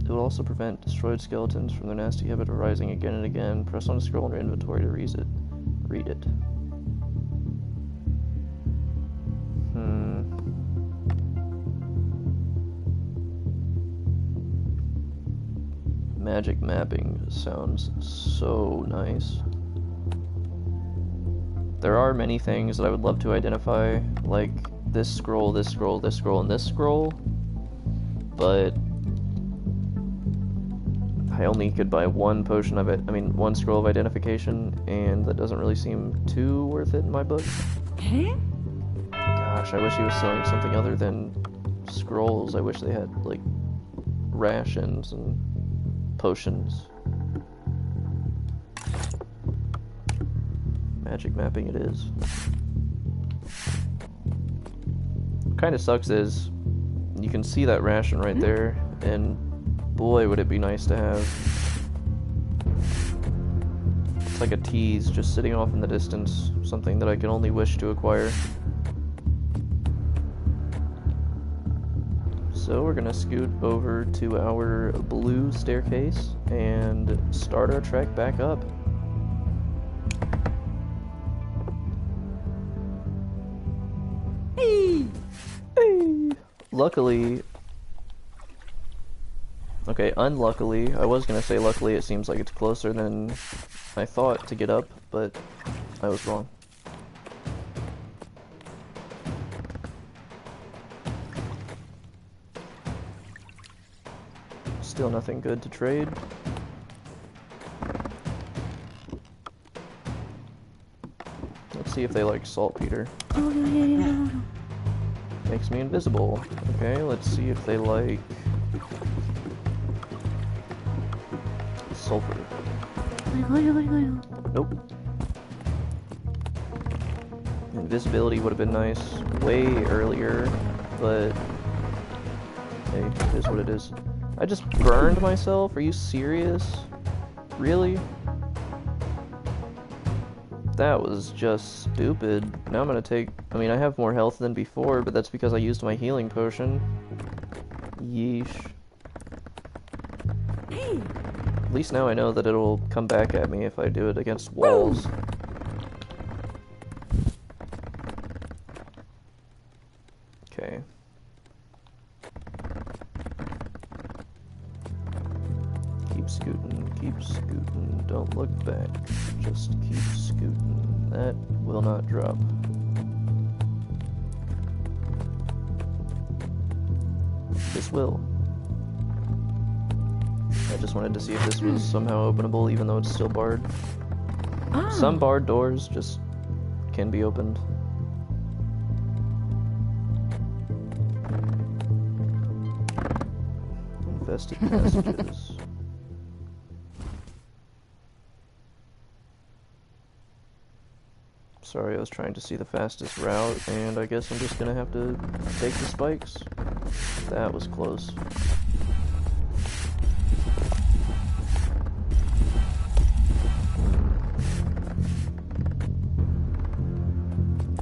Speaker 1: It will also prevent destroyed skeletons from their nasty habit of rising again and again. Press on a scroll in your inventory to read it. Magic mapping sounds so nice. There are many things that I would love to identify, like this scroll, this scroll, this scroll, and this scroll, but I only could buy one potion of it. One scroll of identification, and that doesn't really seem too worth it in my book.
Speaker 2: Huh?
Speaker 1: Gosh, I wish he was selling something other than scrolls. I wish they had, like, rations and potions. Magic mapping it is. Kind of sucks is you can see that ration right there, and boy would it be nice to have. It's like a tease just sitting off in the distance, something that I can only wish to acquire. So we're gonna scoot over to our blue staircase and start our trek back up.
Speaker 2: Hey.
Speaker 1: Hey. Luckily, okay, unluckily, I was gonna say luckily it seems like it's closer than I thought to get up, but I was wrong. Still nothing good to trade. Let's see if they like saltpeter.
Speaker 2: Oh, yeah.
Speaker 1: Makes me invisible. Okay, let's see if they like sulfur. Nope. Invisibility would have been nice way earlier, but hey, it is what it is. I just burned myself? Are you serious? Really? That was just stupid. Now I'm gonna take... I have more health than before, but that's because I used my healing potion. Yeesh.
Speaker 2: Hey.
Speaker 1: least now I know that it'll come back at me if I do it against walls. Okay. Keep scooting, don't look back. Just keep scooting. That will not drop. This will. I just wanted to see if this was somehow openable, even though it's still barred.
Speaker 2: Ah.
Speaker 1: Some barred doors just can be opened. Infested messages. Sorry, I was trying to see the fastest route, and I guess I'm just gonna have to take the spikes. That was close.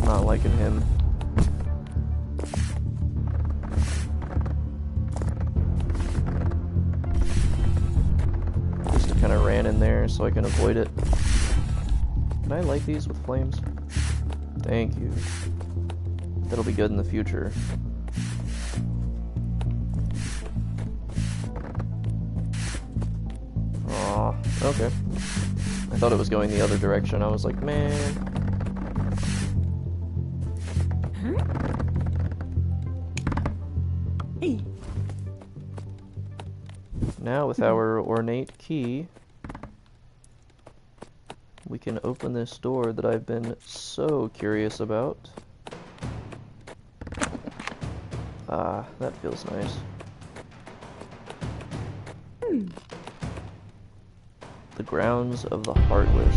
Speaker 1: Not liking him. Just kind of ran in there so I can avoid it. Can I light these with flames? Thank you. That'll be good in the future. Aw, okay. I thought it was going the other direction. I was like, man.
Speaker 2: Hey.
Speaker 1: Now with our ornate key, we can open this door that I've been so curious about. Ah, that feels nice. The grounds of the Heartless.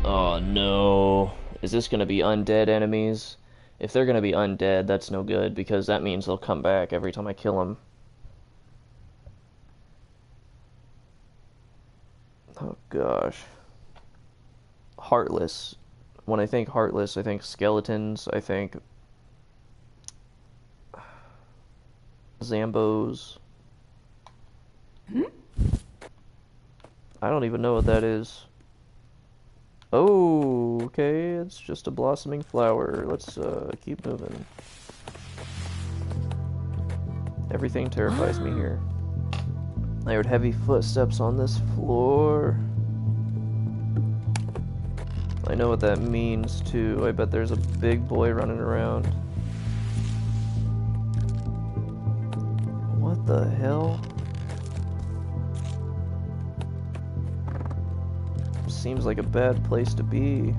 Speaker 1: Oh no. Is this gonna be undead enemies? If they're gonna be undead, that's no good, because that means they'll come back every time I kill them. Oh gosh. Heartless. When I think Heartless, I think skeletons, I think Zambos. I don't even know what that is. Oh, okay, it's just a blossoming flower. Let's keep moving. Everything terrifies me here. I heard heavy footsteps on this floor. I know what that means too. I bet there's a big boy running around. What the hell? Seems like a bad place to be.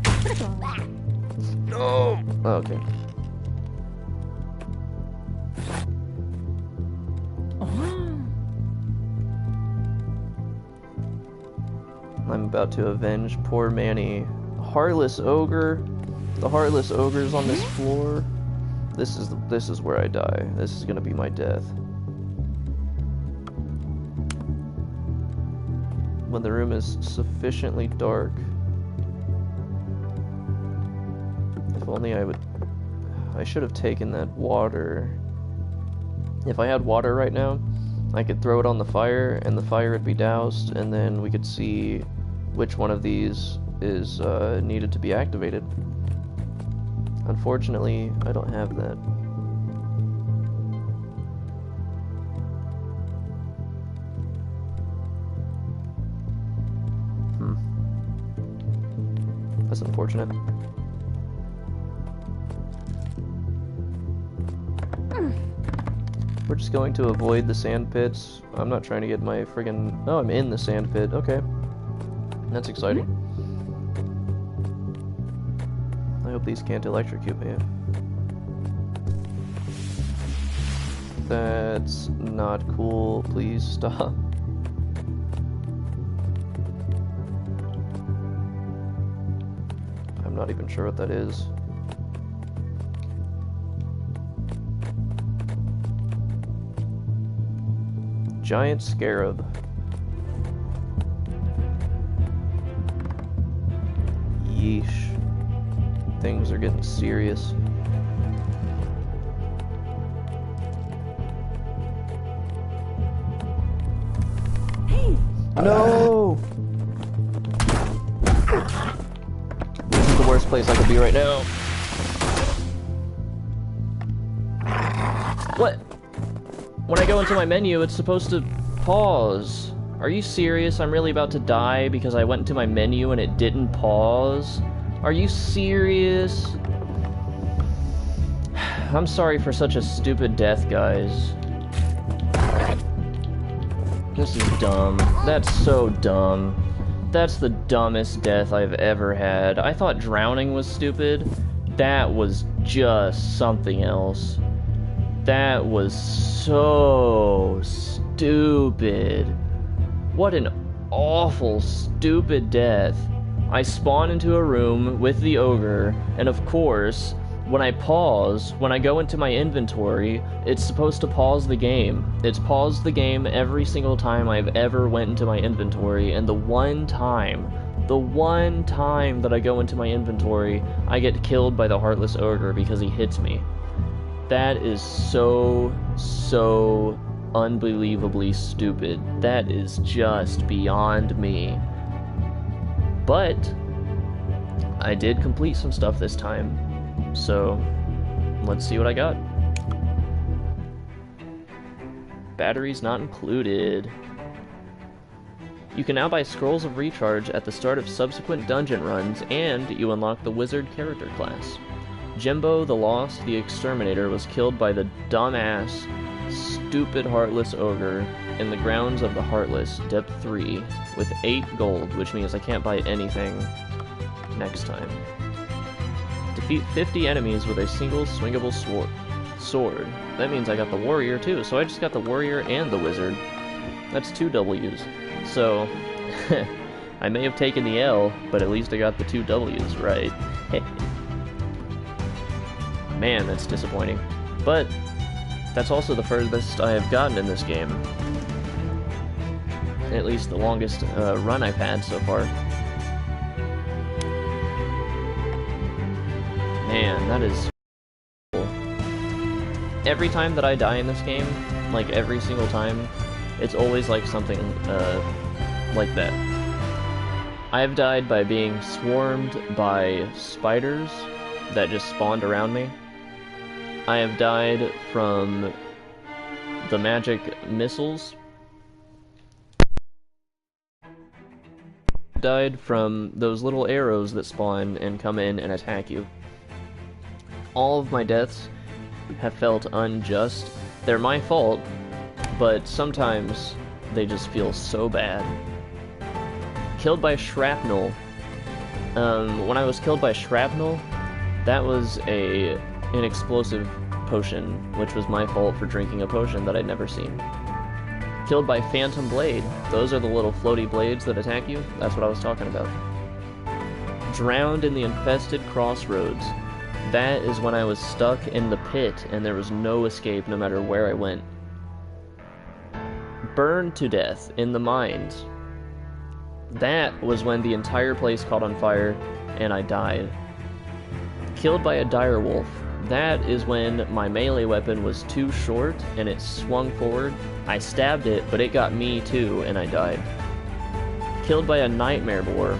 Speaker 1: No! Oh, okay. I'm about to avenge poor Manny. Heartless ogre. The heartless ogre's on this floor. This is where I die. This is gonna be my death. When the room is sufficiently dark. If only I should have taken that water. If I had water right now, I could throw it on the fire and the fire would be doused, and then we could see which one of these is needed to be activated. Unfortunately, I don't have that. That's unfortunate. We're just going to avoid the sand pits. I'm not trying to get my friggin'... Oh, I'm in the sand pit. Okay. That's exciting. I hope these can't electrocute me. That's not cool. Please stop. I'm not even sure what that is. Giant scarab. Yeesh. Things are getting serious.
Speaker 2: Hey!
Speaker 1: No! This is the worst place I could be right now. What? When I go into my menu, it's supposed to pause. Are you serious? I'm really about to die because I went into my menu and it didn't pause? Are you serious? I'm sorry for such a stupid death, guys. This is dumb. That's so dumb. That's the dumbest death I've ever had. I thought drowning was stupid. That was just something else. That was so stupid. What an awful, stupid death. I spawn into a room with the ogre, and of course, when I pause, when I go into my inventory, it's supposed to pause the game. It's paused the game every single time I've ever went into my inventory, and the one time that I go into my inventory, I get killed by the Heartless Ogre because he hits me. That is so unbelievably stupid. That is just beyond me. But I did complete some stuff this time. So, let's see what I got. Batteries not included. You can now buy Scrolls of Recharge at the start of subsequent dungeon runs, and you unlock the Wizard character class. Jimbo the Lost, the Exterminator, was killed by the dumbass, stupid Heartless Ogre in the grounds of the Heartless, Depth 3, with 8 gold, which means I can't buy anything next time. Defeat 50 enemies with a single swingable sword. That means I got the warrior too, so I just got the warrior and the wizard. That's 2 W's. So, I may have taken the L, but at least I got the 2 W's right. Man, that's disappointing. But, that's also the furthest I have gotten in this game. At least the longest run I've had so far. Man, that is cool. Every time that I die in this game, like every single time, it's always like something like that. I have died by being swarmed by spiders that just spawned around me. I have died from the magic missiles. Died from those little arrows that spawn and come in and attack you. All of my deaths have felt unjust. They're my fault, but sometimes they just feel so bad. Killed by shrapnel. When I was killed by shrapnel, that was an explosive potion, which was my fault for drinking a potion that I'd never seen. Killed by phantom blade. Those are the little floaty blades that attack you. That's what I was talking about. Drowned in the infested crossroads. That is when I was stuck in the pit and there was no escape no matter where I went. Burned to death in the mines. That was when the entire place caught on fire and I died. Killed by a direwolf. That is when my melee weapon was too short and it swung forward. I stabbed it, but it got me too and I died. Killed by a nightmare boar.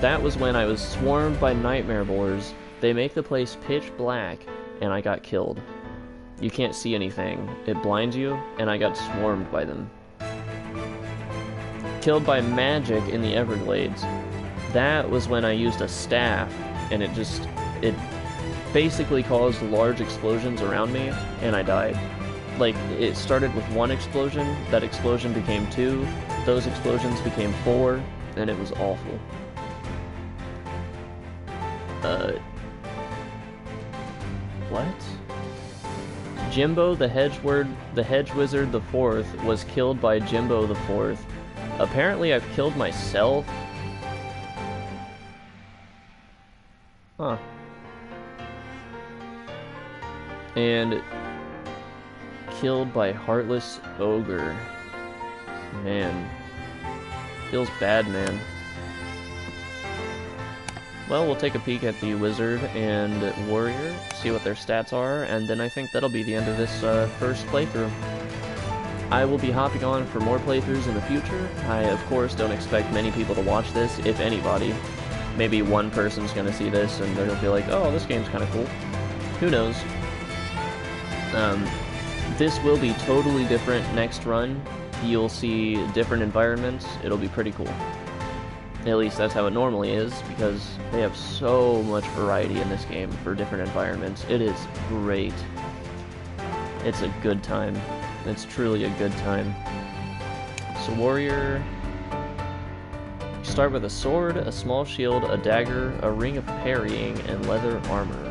Speaker 1: That was when I was swarmed by nightmare boars. They make the place pitch black, and I got killed. You can't see anything. It blinds you, and I got swarmed by them. Killed by magic in the Everglades. That was when I used a staff, and it basically caused large explosions around me, and I died. Like, it started with 1 explosion, that explosion became 2, those explosions became 4, and it was awful. What? Jimbo the Hedge Wizard the 4th was killed by Jimbo the 4th. Apparently I've killed myself. Huh. And killed by Heartless Ogre. Man. Feels bad, man. Well, we'll take a peek at the Wizard and Warrior, see what their stats are, and then I think that'll be the end of this first playthrough. I will be hopping on for more playthroughs in the future. I, of course, don't expect many people to watch this, if anybody. Maybe one person's gonna see this and they're gonna be like, oh, this game's kind of cool. Who knows? This will be totally different next run. You'll see different environments. It'll be pretty cool. At least that's how it normally is, because they have so much variety in this game for different environments. It is great. It's a good time. It's truly a good time. So warrior, start with a sword, a small shield, a dagger, a ring of parrying, and leather armor.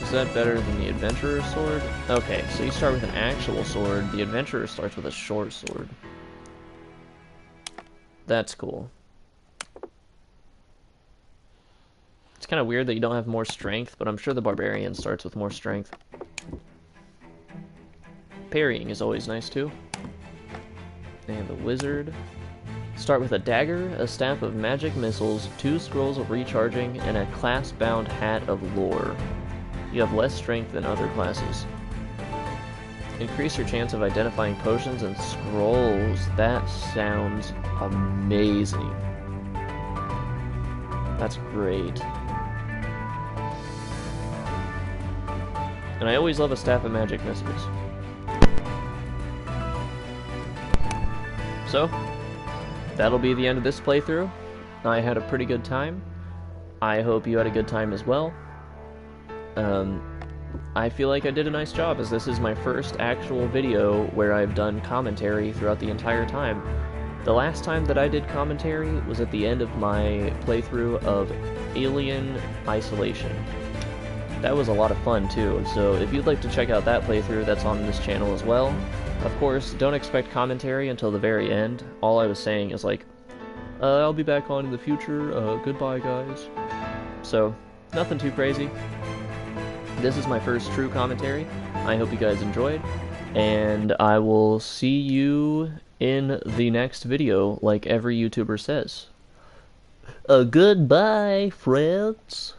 Speaker 1: Is that better than the adventurer sword? Okay, so you start with an actual sword. The adventurer starts with a short sword. That's cool. It's kind of weird that you don't have more strength, but I'm sure the barbarian starts with more strength. Parrying is always nice too. And the wizard. Start with a dagger, a staff of magic missiles, 2 scrolls of recharging, and a class-bound hat of lore. You have less strength than other classes. Increase your chance of identifying potions and scrolls. That sounds amazing. That's great. And I always love a staff of magic missiles. So, that'll be the end of this playthrough. I had a pretty good time. I hope you had a good time as well. I feel like I did a nice job, as this is my first actual video where I've done commentary throughout the entire time. The last time that I did commentary was at the end of my playthrough of Alien Isolation. That was a lot of fun too, so if you'd like to check out that playthrough, that's on this channel as well. Of course, don't expect commentary until the very end. All I was saying is like, I'll be back on in the future, goodbye guys. So, nothing too crazy. This is my first true commentary. I hope you guys enjoyed, and I will see you in the next video, like every YouTuber says. Goodbye, friends.